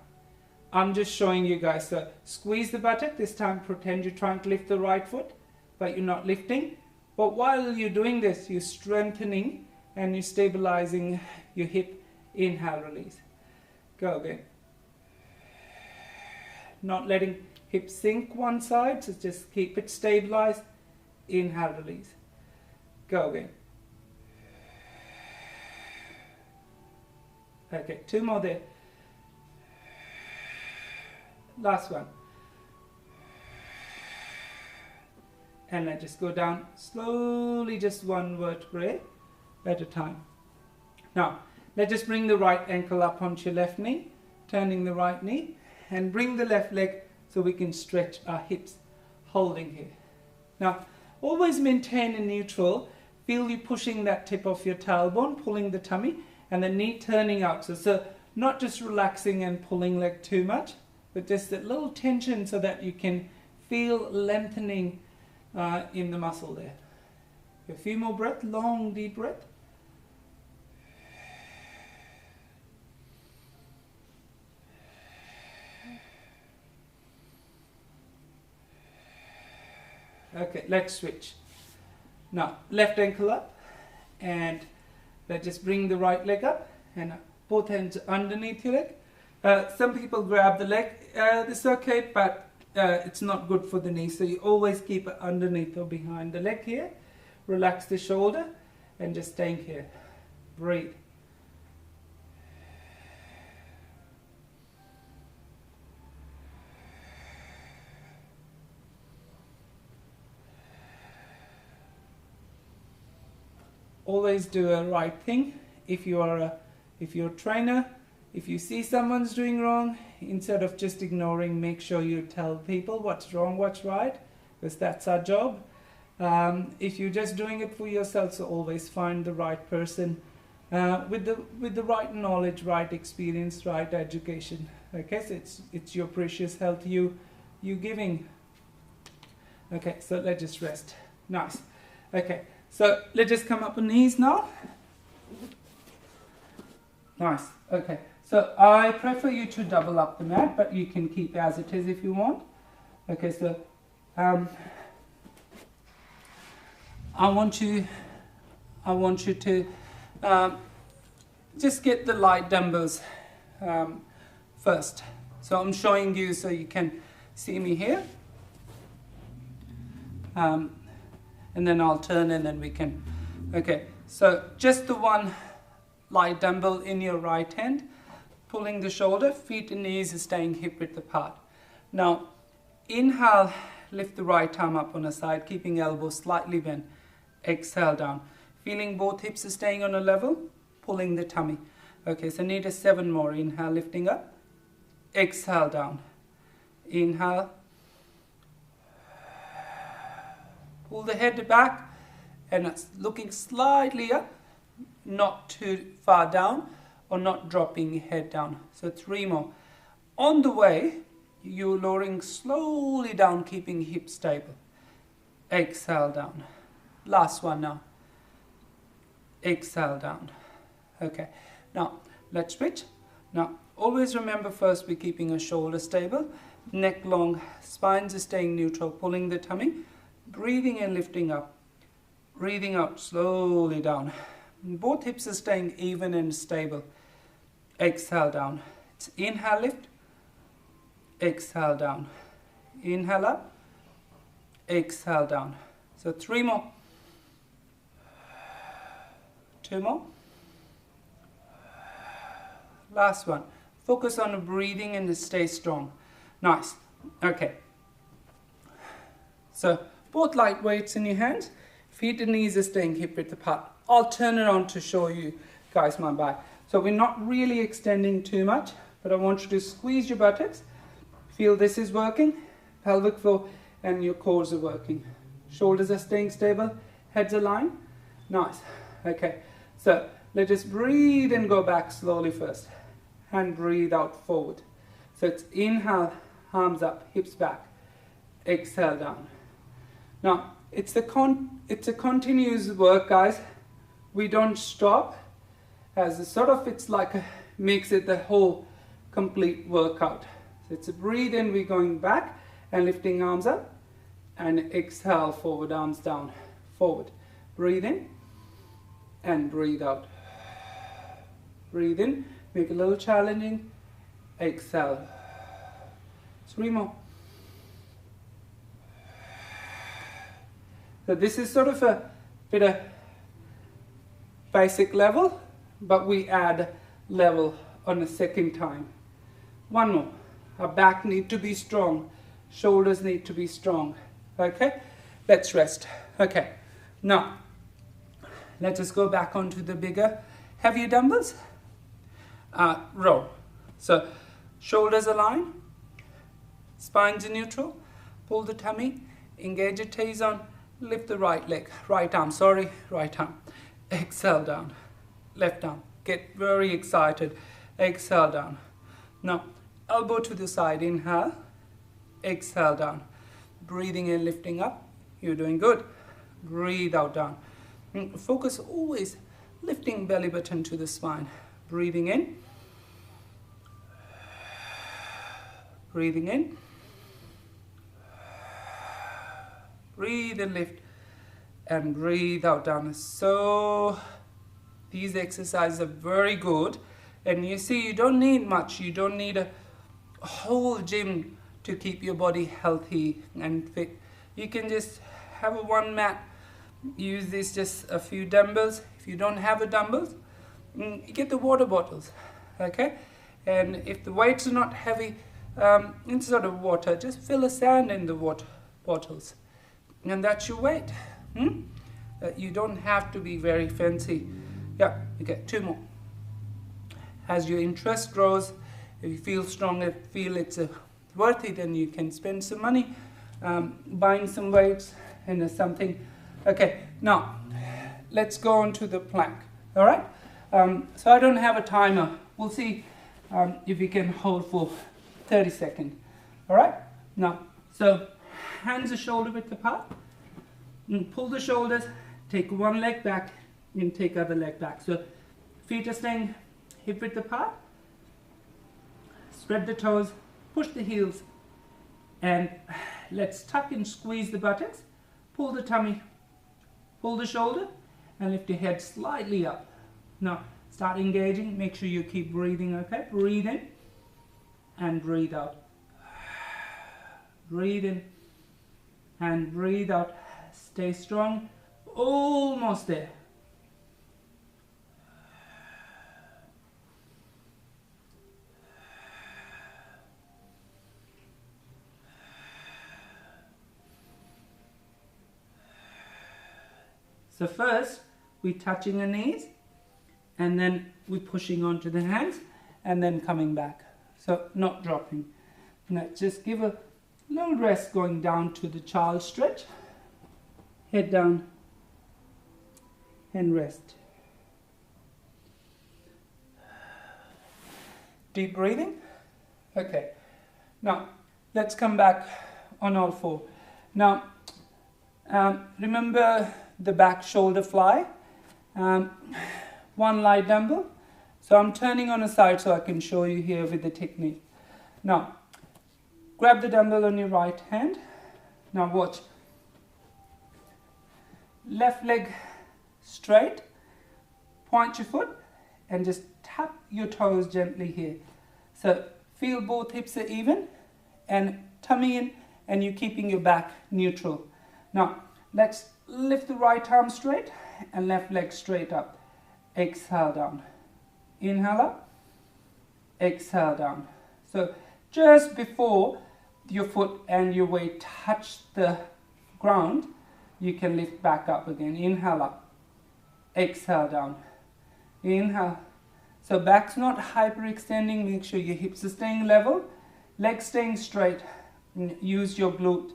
I'm just showing you guys. So squeeze the buttock. This time, pretend you're trying to lift the right foot, but you're not lifting. But while you're doing this, you're strengthening and you're stabilizing your hip. Inhale, release. Go again. Not letting hip sink one side, so just keep it stabilized. Inhale, release. Go again. Okay, 2 more there. Last one. And let's just go down slowly, just 1 vertebrae at a time. Now, let's just bring the right ankle up onto your left knee, turning the right knee, and bring the left leg so we can stretch our hips, holding here. Now, always maintain a neutral. Feel you pushing that tip of your tailbone, pulling the tummy, and the knee turning out. So not just relaxing and pulling leg too much, but just that little tension so that you can feel lengthening in the muscle there. A few more breaths, long deep breath. Okay, let's switch. Now, left ankle up, and let's just bring the right leg up, and both hands underneath your leg. Some people grab the leg. It's okay, but it's not good for the knee, so you always keep it underneath or behind the leg here. Relax the shoulder, and just staying here. Breathe. Always do a right thing. If you're a trainer, if you see someone's doing wrong, instead of just ignoring, make sure you tell people what's wrong, what's right, because that's our job. If you're just doing it for yourself, so always find the right person with the right knowledge, right experience, right education. Okay, so it's your precious health you giving. Okay, so let's just rest. Nice. Okay. So let's just come up on knees now. Nice. Okay. So I prefer you to double up the mat, but you can keep as it is if you want. Okay. So I want you to just get the light dumbbells first. So I'm showing you so you can see me here. And then I'll turn and then we can, okay, so just the 1 light dumbbell in your right hand, pulling the shoulder, feet and knees are staying hip width apart. Now, inhale, lift the right arm up on a side, keeping elbows slightly bent. Exhale down. Feeling both hips are staying on a level, pulling the tummy. Okay, so need a 7 more. Inhale, lifting up. Exhale down. Inhale. Pull the head back and it's looking slightly up, not too far down or not dropping your head down. So 3 more. On the way, you're lowering slowly down, keeping hips stable. Exhale down. Last one now. Exhale down. Okay, now let's switch. Now always remember first we're keeping a shoulder stable, neck long, spines are staying neutral, pulling the tummy. Breathing and lifting up, breathing out slowly down. Both hips are staying even and stable. Exhale down. It's inhale, lift. Exhale down. Inhale up. Exhale down. So 3 more. 2 more. Last one. Focus on the breathing and stay strong. Nice. Okay. So both light weights in your hands. Feet and knees are staying hip width apart. I'll turn it on to show you guys my back. So we're not really extending too much, but I want you to squeeze your buttocks. Feel this is working. Pelvic floor and your cores are working. Shoulders are staying stable. Heads aligned. Nice. Okay. So let's just breathe and go back slowly first. And breathe out forward. So it's inhale, arms up, hips back. Exhale down. Now, it's a continuous work, guys. We don't stop. As a sort of, it's like makes it the whole complete workout. So it's a breathe in, we're going back and lifting arms up. And exhale, forward, arms down, forward. Breathe in and breathe out. Breathe in, make it a little challenging. Exhale. 3 more. So this is sort of a bit of basic level, but we add level on the second time. 1 more. Our back need to be strong. Shoulders need to be strong. Okay? Let's rest. Okay. Now, let's just go back onto the bigger, heavier dumbbells. Row. So, shoulders align. Spines in neutral. Pull the tummy. Engage your T's on. Lift the right leg. Right arm. Exhale down. Left arm. Get very excited. Exhale down. Now, elbow to the side. Inhale. Exhale down. Breathing in, lifting up. You're doing good. Breathe out down. Focus always lifting belly button to the spine. Breathing in. Breathing in. Breathe and lift. And breathe out down. So these exercises are very good. And you see, you don't need much. You don't need a whole gym to keep your body healthy and fit. You can just have a one mat. Use this, just a few dumbbells. If you don't have a dumbbells, you get the water bottles. Okay? And if the weights are not heavy, instead of water, just fill a sand in the water bottles. And that's your weight. You don't have to be very fancy. Yeah, okay, 2 more. As your interest grows, if you feel strong, if you feel it's worth it, then you can spend some money buying some weights and something. Okay, now let's go on to the plank. All right? So I don't have a timer. We'll see if you can hold for 30 seconds. All right? Now, so hands are shoulder width apart. Pull the shoulders, take one leg back, and take other leg back. So feet are staying hip width apart. Spread the toes, push the heels, and let's tuck and squeeze the buttocks. Pull the tummy, pull the shoulder, and lift your head slightly up. Now, start engaging. Make sure you keep breathing, okay? Breathe in and breathe out. Breathe in and breathe out. Stay strong. Almost there. So first, we're touching the knees, and then we're pushing onto the hands, and then coming back. So not dropping. Now just give a little rest going down to the child stretch. Head down and rest. Deep breathing. Okay. Now, let's come back on all four. Now, remember the back shoulder fly. One light dumbbell. So I'm turning on a side so I can show you here with the technique. Now, grab the dumbbell on your right hand. Now watch. Left leg straight. Point your foot and just tap your toes gently here. So feel both hips are even and tummy in, and you're keeping your back neutral. Now, let's lift the right arm straight and left leg straight up. exhale down. Inhale up, exhale down. So just before your foot and your weight touch the ground, you can lift back up again. Inhale up, exhale down. Inhale. So back's not hyperextending. Make sure your hips are staying level, legs staying straight. Use your glute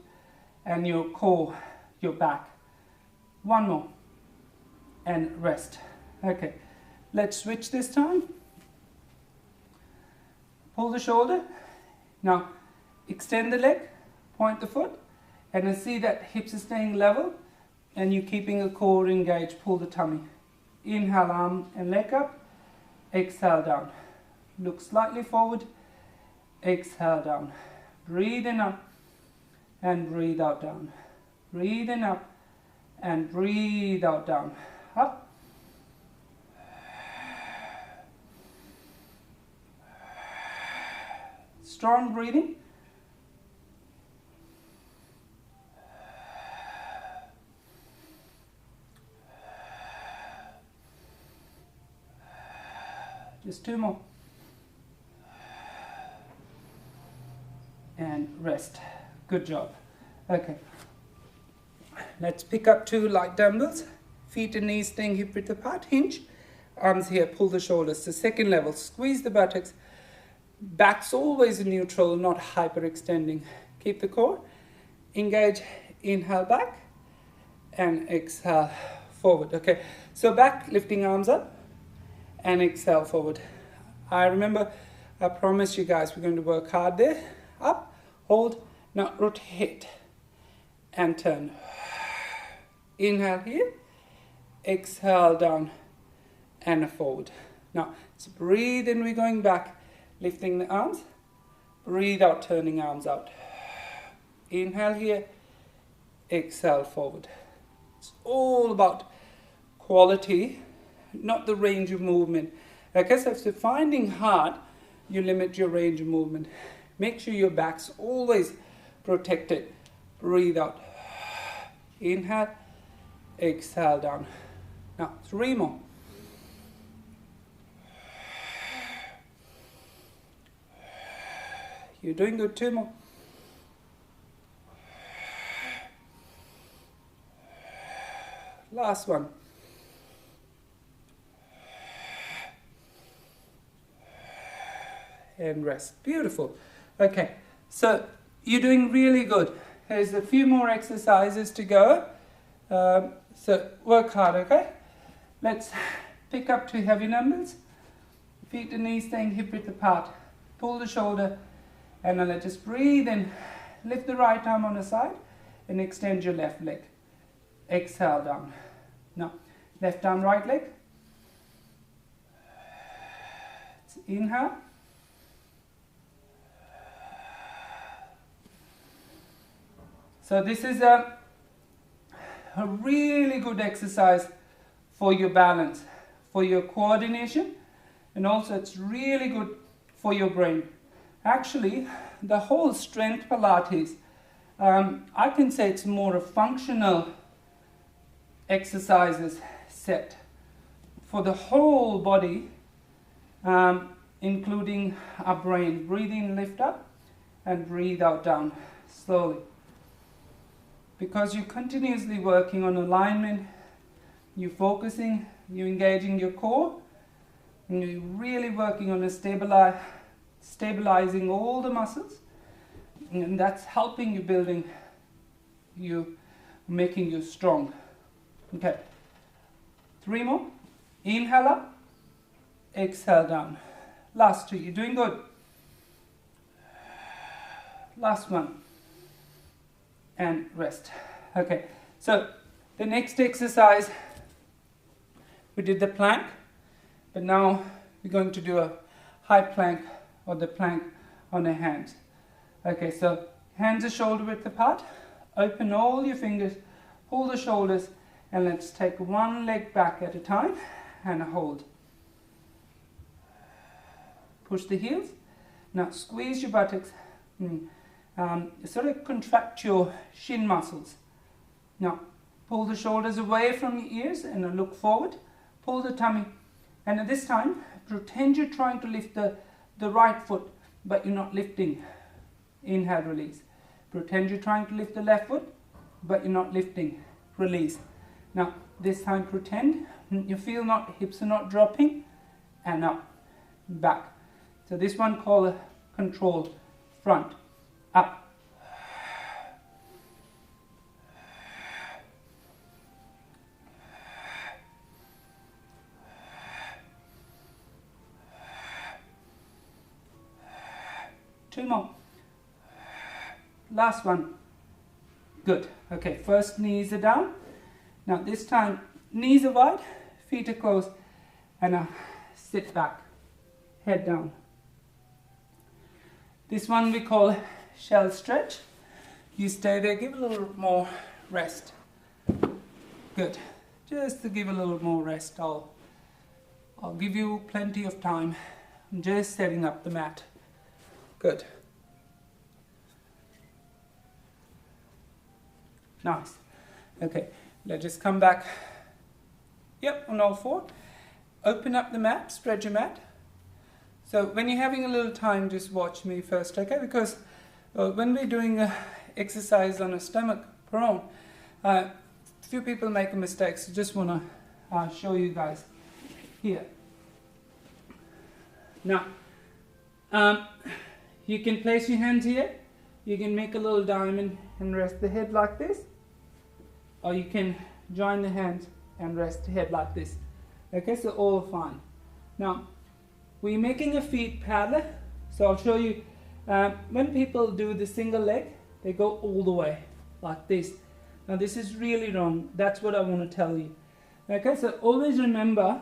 and your core, your back. One more. And rest. Okay. Let's switch this time. Pull the shoulder. Now extend the leg, point the foot, and I see that hips are staying level and you're keeping the core engaged. Pull the tummy. Inhale, arm and leg up. Exhale down. Look slightly forward. Exhale down. Breathe in up and breathe out down. Breathe in up and breathe out down. Up. Strong breathing. Just two more. And rest. Good job. Okay. Let's pick up 2 light dumbbells. Feet and knees staying hip width apart. Hinge. Arms here. Pull the shoulders. The second level. Squeeze the buttocks. Back's always neutral, not hyperextending. Keep the core. Engage. Inhale back. And exhale forward. Okay. So back, lifting arms up. And exhale forward. I promise you guys, we're going to work hard there. Up, hold, now rotate and turn. Inhale here, exhale down and forward. Now, so breathe in, we're going back, lifting the arms. Breathe out, turning arms out. Inhale here, exhale forward. It's all about quality, not the range of movement. Okay, so if you're finding hard, you limit your range of movement. Make sure your back's always protected. Breathe out. Inhale, exhale down. Now, 3 more. You're doing good. 2 more. Last one. And rest. Beautiful. Okay, so you're doing really good. There's a few more exercises to go. So work hard, okay? Let's pick up 2 heavy numbers. Feet and knees staying hip width apart. Pull the shoulder and then just breathe in. Lift the right arm on the side and extend your left leg. Exhale down. Now, left arm, right leg. Inhale. So this is a really good exercise for your balance, for your coordination, and also it's really good for your brain. Actually, the whole strength Pilates, I can say it's more a functional exercises set for the whole body, including our brain. Breathe in, lift up, and breathe out down slowly. Because you're continuously working on alignment, you're focusing, you're engaging your core, and you're really working on stabilizing all the muscles, and that's helping you building you, making you strong. Okay, 3 more. Inhale up, exhale down. Last 2, you're doing good. Last one. And rest. Okay, so the next exercise, we did the plank, but now we're going to do a high plank or the plank on the hands. Okay, so hands are shoulder width apart, open all your fingers, pull the shoulders, and let's take one leg back at a time and hold. Push the heels. Now squeeze your buttocks. Sort of contract your shin muscles. Now pull the shoulders away from your ears and look forward. Pull the tummy And at this time, pretend you're trying to lift the right foot, but you're not lifting. Inhale, release. Pretend you're trying to lift the left foot, but you're not lifting. Release. Now, this time pretend you feel not, hips are not dropping, and up, back. So this one called a control. Front, up. 2 more. Last one. Good. Okay, first knees are down. Now this time knees are wide, feet are closed, and now sit back, head down. This one we call shell stretch. You stay there, give a little more rest. Good. Just to give a little more rest. I'll give you plenty of time. I'm just setting up the mat. Good. Nice. Okay, let's just come back. Yep, on all four. Open up the mat, spread your mat. So when you're having a little time, just watch me first, okay? Because when we're doing exercise on a stomach prone, few people make a mistake, so just want to show you guys here. Now, you can place your hands here. You can make a little diamond and rest the head like this. Or you can join the hands and rest the head like this. Okay, so all fine. Now, we're making a feet parallel. So I'll show you, when people do the single leg, they go all the way like this. Now this is really wrong. That's what I want to tell you. Okay, so always remember,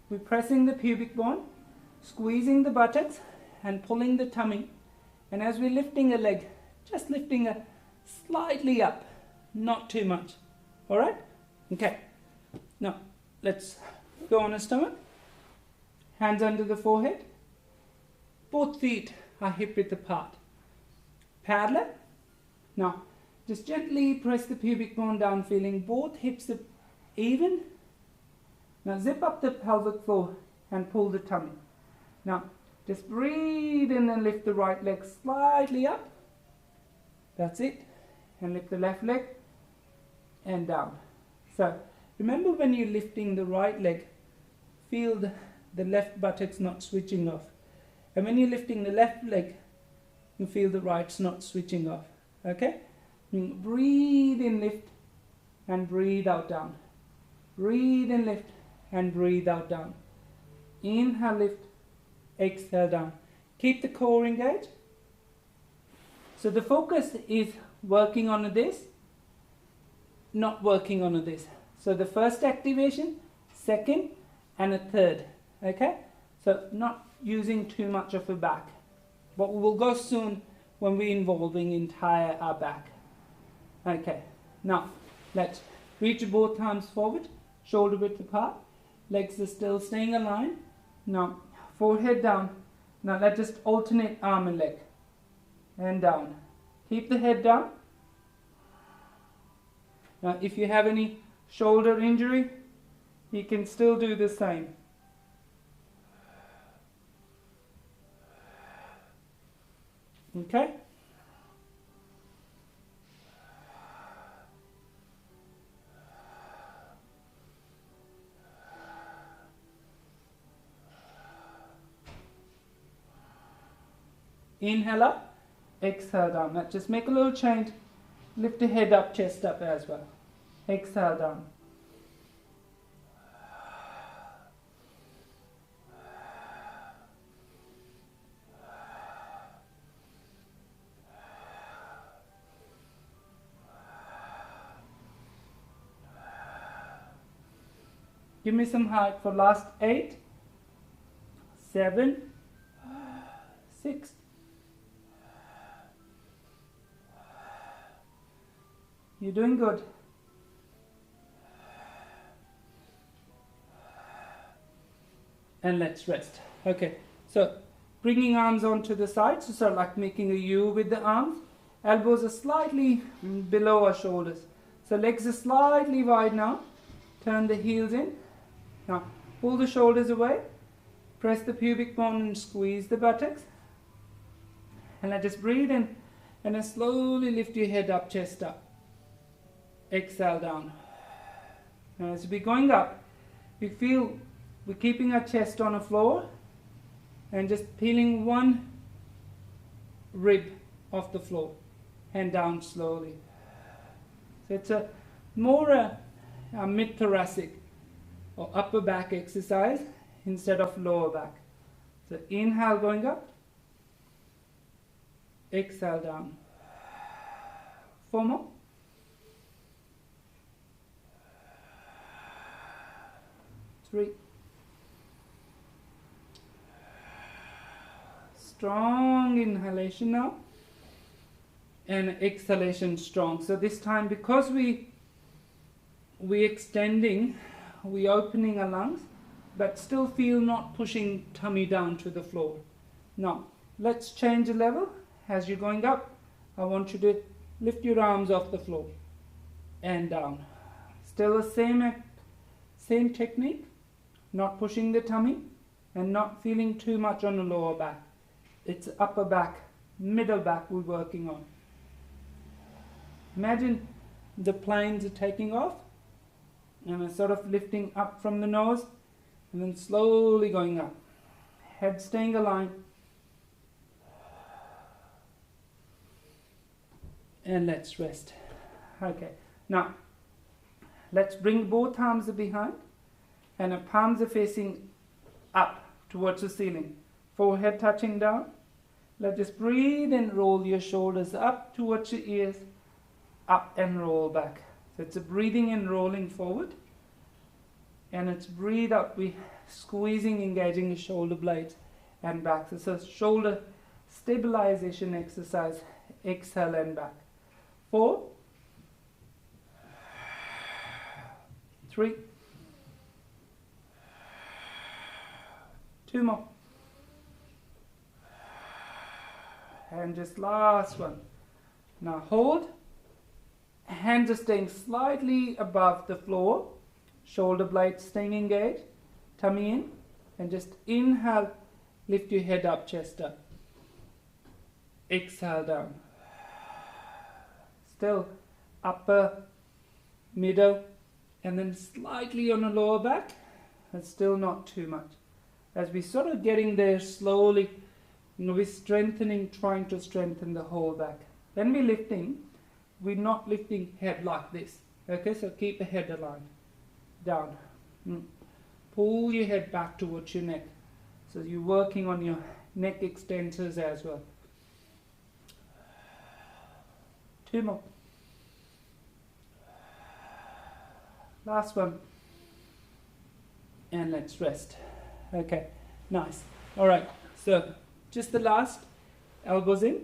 we're pressing the pubic bone, squeezing the buttocks, and pulling the tummy. And as we're lifting a leg, just lifting it slightly up, not too much. All right? Okay. Now, let's go on a stomach. Hands under the forehead. Both feet are hip width apart. Parallel. Now, just gently press the pubic bone down, feeling both hips even. Now, zip up the pelvic floor and pull the tummy. Now, just breathe in and lift the right leg slightly up. That's it. And lift the left leg and down. So, remember when you're lifting the right leg, feel the left buttocks not switching off. And when you're lifting the left leg, you feel the right's not switching off. Okay? Breathe in, lift, and breathe out, down. Breathe in, lift, and breathe out, down. Inhale, lift, exhale, down. Keep the core engaged. So the focus is working on this, not working on this. So the first activation, second, and a third. Okay? So not using too much of a back. But we will go soon when we're involving entire our back. Okay, now let's reach both arms forward, shoulder width apart, legs are still staying aligned. Now forehead down. Now let's just alternate arm and leg, and down. Keep the head down. Now if you have any shoulder injury, you can still do the same. Okay? Inhale up, exhale down. Now just make a little change. Lift the head up, chest up as well. Exhale down. Give me some height for last 8, 7, 6, 5. You're doing good. And let's rest. Okay, so bringing arms onto the sides, so sort of like making a U with the arms. Elbows are slightly below our shoulders. So legs are slightly wide now. Turn the heels in. Now, Pull the shoulders away, press the pubic bone and squeeze the buttocks. And now just breathe in and then slowly lift your head up, chest up. Exhale down. Now as we're going up, we feel we're keeping our chest on the floor and just peeling one rib off the floor and down slowly. So it's a more a mid-thoracic or upper back exercise instead of lower back. So inhale going up, exhale down. 4 more. 3. Strong inhalation now and exhalation strong. So this time, because we extending, we opening our lungs, but still feel not pushing tummy down to the floor. Now let's change the level. As you're going up, I want you to lift your arms off the floor and down. Still the same technique, not pushing the tummy and not feeling too much on the lower back. It's upper back, middle back we're working on. Imagine the planes are taking off and we're sort of lifting up from the nose and then slowly going up. Head staying aligned. And let's rest. Okay, now let's bring both arms behind and our palms are facing up towards the ceiling. Forehead touching down. Let's just breathe and roll your shoulders up towards your ears, up and roll back. So it's a breathing and rolling forward. And it's breathe out, we squeezing, engaging the shoulder blades and back. So it's a shoulder stabilization exercise. Exhale and back. 4, 3, 2 more. And just last one. Now hold. Hands are staying slightly above the floor. Shoulder blades staying engaged. Tummy in. And just inhale. Lift your head up, chest up. Exhale down. Still upper, middle, and then slightly on the lower back. And still not too much. As we sort of getting there slowly, we're strengthening, trying to strengthen the whole back. When we're lifting, we're not lifting head like this. Okay, so keep the head aligned. Down. Pull your head back towards your neck. So you're working on your neck extensors as well. 2 more. Last one. And let's rest. Okay, nice. All right, so just the last. Elbows in,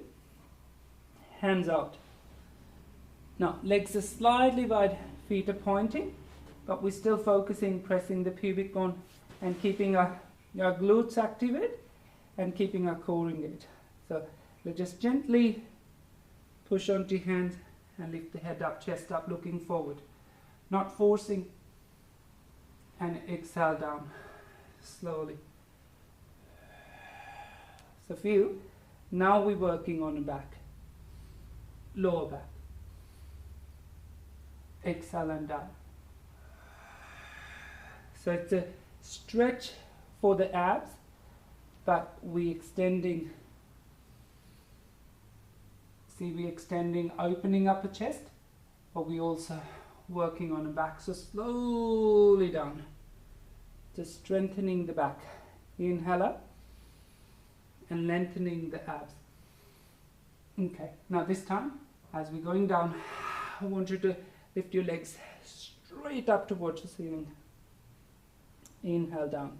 hands out. Now, legs are slightly wide, feet are pointing, but we're still focusing, pressing the pubic bone and keeping our glutes activated and keeping our core engaged. So let's just gently push onto your hands and lift the head up, chest up, looking forward. Not forcing. And exhale down slowly. So feel, now we're working on the back, lower back. Exhale and down. So it's a stretch for the abs, but we're extending. See, we're extending, opening up the chest, but we also working on the back. So slowly down, just strengthening the back. Inhale up and lengthening the abs. Okay, now this time, as we're going down, I want you to lift your legs straight up towards the ceiling. Inhale down.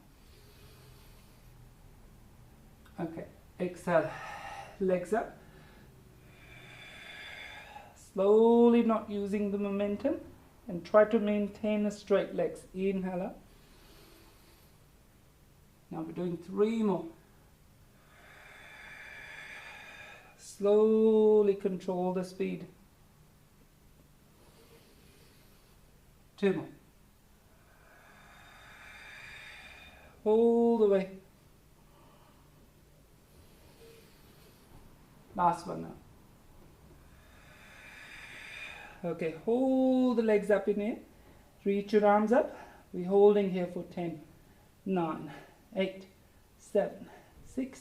Okay, exhale, legs up. Slowly, not using the momentum, and try to maintain a straight legs. Inhale up. Now we're doing 3 more. Slowly control the speed. 2 more. all the way. Last one now. Okay, hold the legs up in here. Reach your arms up. We're holding here for 10, 9, 8, 7, 6,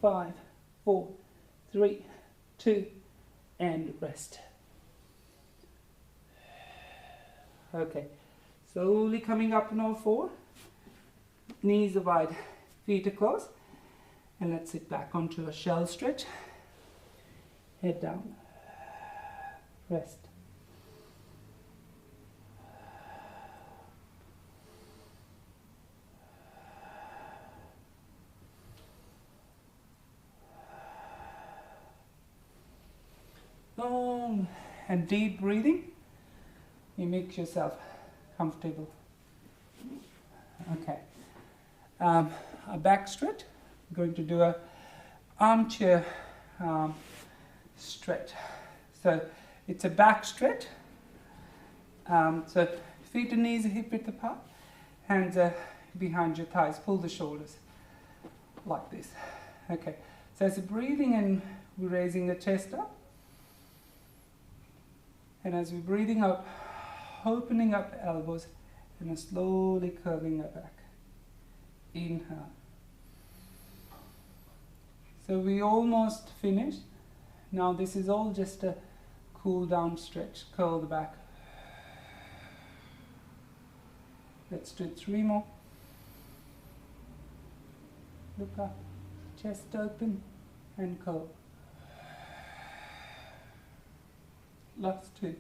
5, 4, 3, 2, and rest. Okay, slowly coming up on all four. Knees are wide, feet are closed. And let's sit back onto a shell stretch. Head down. Rest. Long and deep breathing. You make yourself comfortable. Okay. A back stretch. I'm going to do a armchair stretch. So it's a back stretch. So feet and knees are hip width apart. Hands are behind your thighs. Pull the shoulders like this. Okay. So as you're breathing in, we're raising the chest up. And as we're breathing out, opening up the elbows and slowly curving our back. Inhale. So we almost finished. Now this is all just a cool down stretch. Curl the back. Let's do 3 more. Look up. Chest open and curl. Last 2.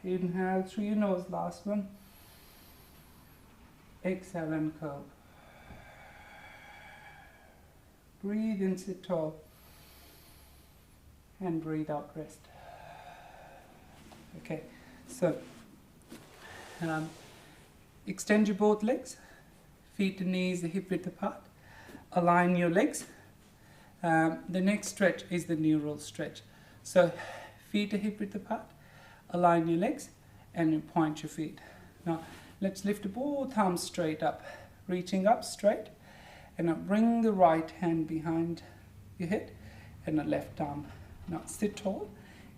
Inhale through your nose, last one. Exhale and curl. Breathe in, sit tall. And breathe out, rest. Okay, so extend your both legs. Feet and knees are hip width apart. Align your legs. The next stretch is the neural stretch. So feet are hip width apart. Align your legs and you point your feet. Now let's lift both arms straight up, reaching up straight, and now bring the right hand behind your head and the left arm. Now sit tall.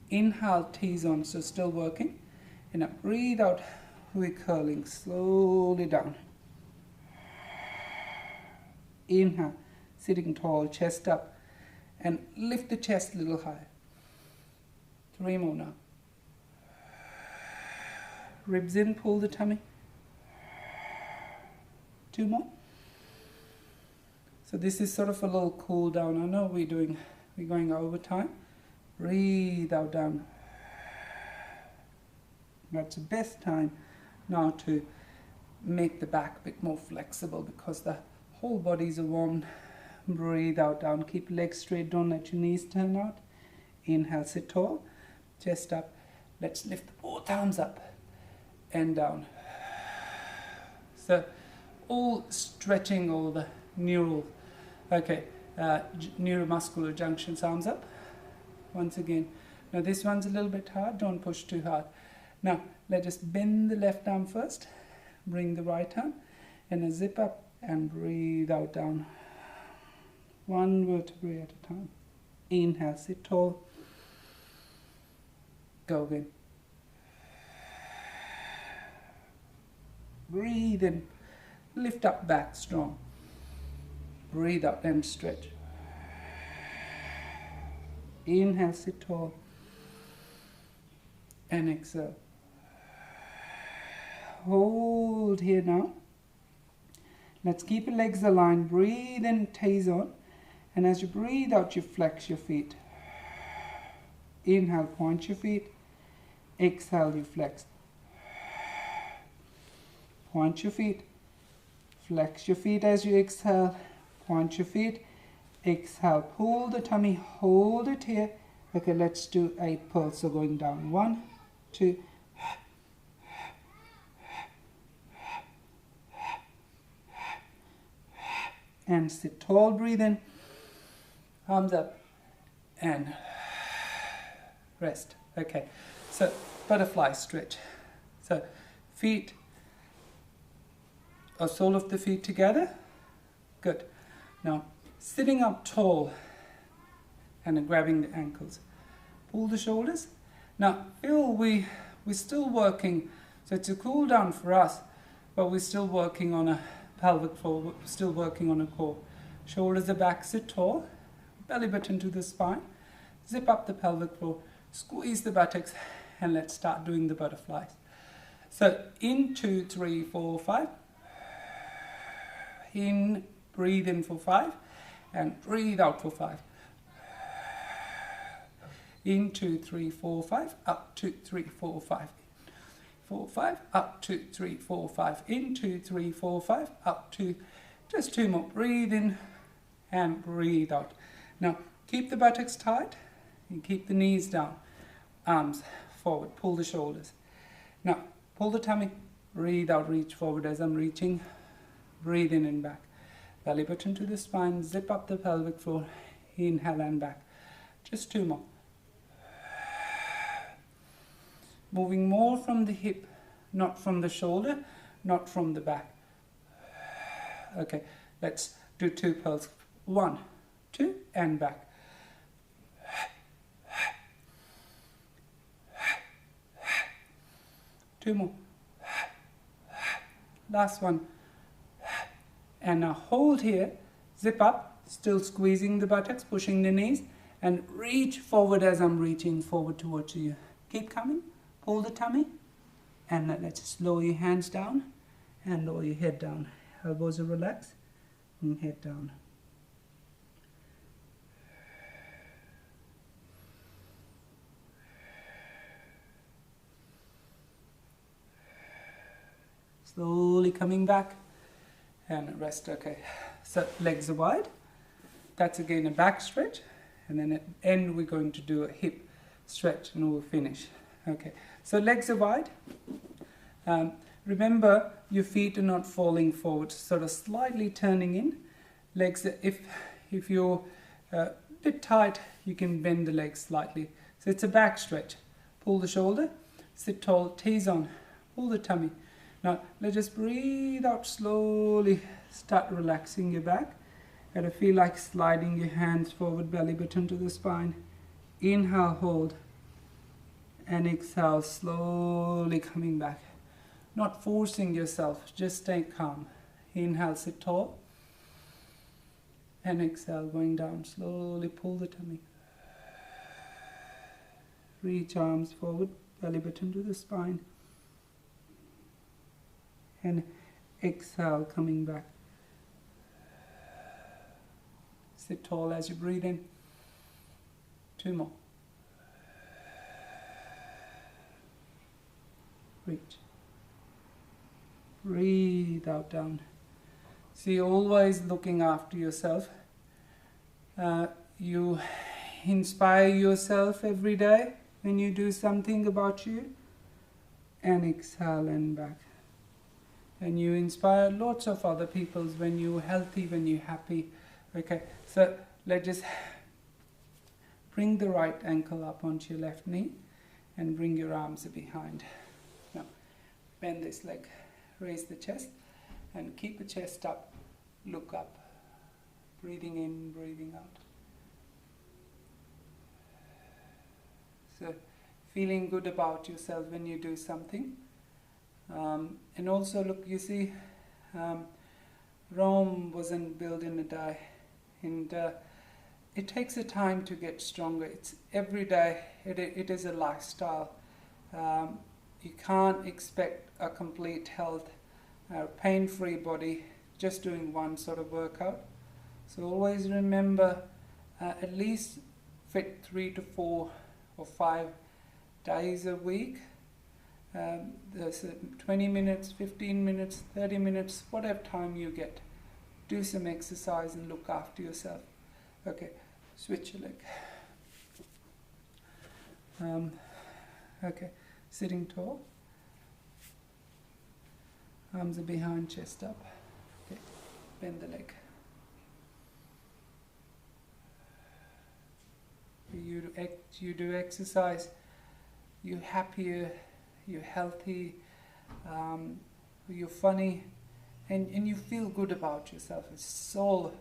Inhale, T's on, so still working. And now breathe out, we're curling slowly down. Inhale, sitting tall, chest up, and lift the chest a little higher. 3 more now. Ribs in, pull the tummy. 2 more. So this is sort of a little cool down. I know we're going over time. Breathe out down. That's the best time now to make the back a bit more flexible because the whole body's warm. Breathe out down. Keep legs straight. Don't let your knees turn out. Inhale, sit tall. Chest up. Let's lift both arms up and down. So all stretching all the neural, neuromuscular junctions. Arms up. Once again. Now this one's a little bit hard. Don't push too hard. Now let us bend the left arm first. Bring the right arm and a zip up and breathe out down. 1 vertebrae at a time. Inhale, sit tall. Go again. Breathe in. Lift up back strong. Breathe out and stretch. Inhale, sit tall. And exhale. Hold here now. Let's keep your legs aligned. Breathe in, T's on. And as you breathe out, you flex your feet. Inhale, point your feet. Exhale, you flex. Point your feet. Flex your feet as you exhale. Point your feet. Exhale. Pull the tummy. Hold it here. Okay, let's do 8 pulse. So going down. 1, 2. And sit tall. Breathe in. Arms up. And rest. Okay. So butterfly stretch. So feet or sole of the feet together. Good. Now sitting up tall and grabbing the ankles. Pull the shoulders. Now feel we're still working, so it's a cool down for us, but we're still working on a pelvic floor, we're still working on a core. Shoulders are back, sit tall, belly button to the spine, zip up the pelvic floor, squeeze the buttocks, and let's start doing the butterflies. So in 2, 3, 4, 5. In, breathe in for 5, and breathe out for 5. In 2, 3, 4, 5, up 2, 3, 4, 5. 4, 5, up 2, 3, 4, 5. In 2, 3, 4, 5, up 2. Just 2 more. Breathe in and breathe out. Now keep the buttocks tight and keep the knees down. Arms forward. Pull the shoulders. Now pull the tummy. Breathe out. Reach forward as I'm reaching. Breathe in and back. Belly button to the spine. Zip up the pelvic floor. Inhale and back. Just 2 more. Moving more from the hip, not from the shoulder, not from the back. Okay, let's do 2 pulses. 1, 2, and back. Two more. Last one. And now hold here, zip up, still squeezing the buttocks, pushing the knees, and reach forward as I'm reaching forward towards you. Keep coming. Pull the tummy, and let's just lower your hands down and lower your head down. Elbows are relaxed and head down. Slowly coming back and rest. Okay, so legs are wide. That's again a back stretch, and then at the end we're going to do a hip stretch and we'll finish. Okay, so legs are wide. Remember your feet are not falling forward, sort of slightly turning in. Legs, if you're a bit tight, you can bend the legs slightly. So it's a back stretch. Pull the shoulder, sit tall, T's on, pull the tummy. Now let's just breathe out slowly, start relaxing your back. And I feel like sliding your hands forward, belly button to the spine. Inhale, hold. And exhale, slowly coming back. Not forcing yourself, just stay calm. Inhale, sit tall. And exhale, going down, slowly pull the tummy. Reach arms forward, belly button to the spine. And exhale, coming back. Sit tall as you breathe in. 2 more. Reach. Breathe out, down. See, always looking after yourself. You inspire yourself every day when you do something about you. And exhale and back. And you inspire lots of other people when you're healthy, when you're happy. Okay, so let's just bring the right ankle up onto your left knee and bring your arms behind. Now, bend this leg, raise the chest, and keep the chest up, look up. Breathing in, breathing out. So, feeling good about yourself when you do something. And also, look, you see, Rome wasn't built in a day. And it takes a time to get stronger. It's every day. It is a lifestyle. You can't expect a complete health, pain-free body just doing one sort of workout. So always remember, at least fit 3 to 4 or 5 days a week. There's 20 minutes, 15 minutes, 30 minutes, whatever time you get. Do some exercise and look after yourself. Okay, switch your leg. Okay, sitting tall. Arms are behind, chest up. Okay, bend the leg. You do exercise you're happier, you're healthy, you're funny, and you feel good about yourself. It's all,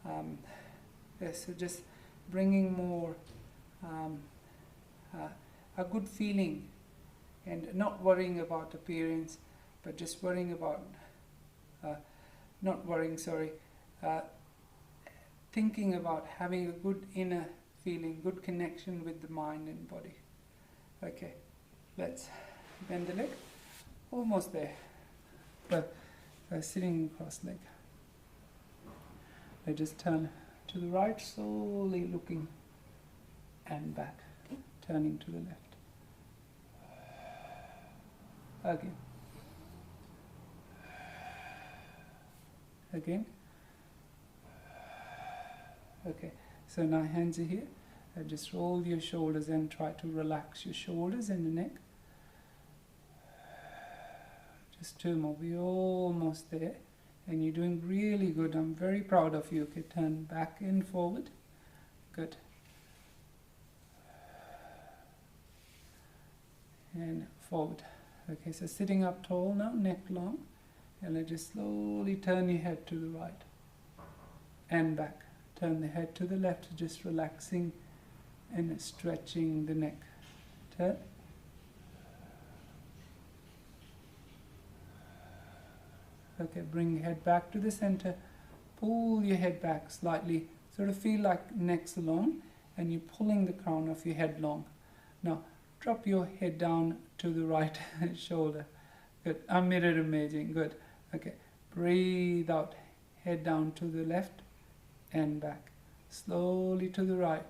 so just bringing more a good feeling, and not worrying about appearance, but just worrying about, thinking about having a good inner feeling, good connection with the mind and body. Okay, let's bend the leg. Almost there. But sitting cross leg. I just turn to the right, slowly looking, and back, turning to the left. Again. Again. Okay, so now hands are here. Just roll your shoulders and try to relax your shoulders and the neck. Just 2 more. We're almost there. And you're doing really good. I'm very proud of you. Okay, turn back and forward. Good. And forward. Okay, so sitting up tall now, neck long. And then just slowly turn your head to the right. And back. Turn the head to the left, just relaxing and stretching the neck. Turn. Okay, bring your head back to the center. Pull your head back slightly. Sort of feel like neck's long and you're pulling the crown of your head long. Now, drop your head down to the right shoulder. Good. Mirror imaging. Good. Okay. Breathe out. Head down to the left and back. Slowly to the right.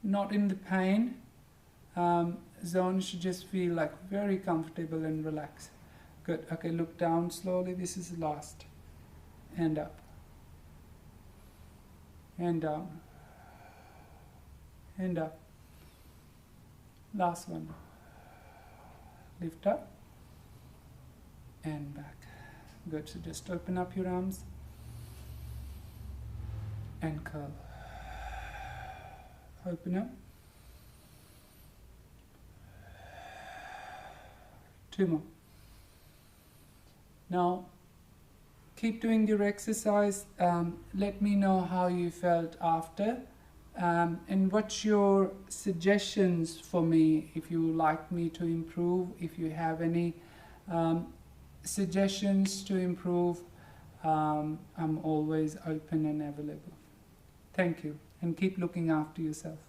Not in the pain zone. You should just feel like very comfortable and relaxed. Good. Okay, look down slowly. This is the last. And up. And down. And up. Last one. Lift up. And back. Good. So just open up your arms. And curl. Open up. 2 more. Now, keep doing your exercise. Let me know how you felt after. And what's your suggestions for me, if you like me to improve, if you have any suggestions to improve, I'm always open and available. Thank you, and keep looking after yourself.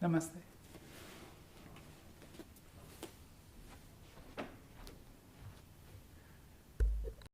Namaste.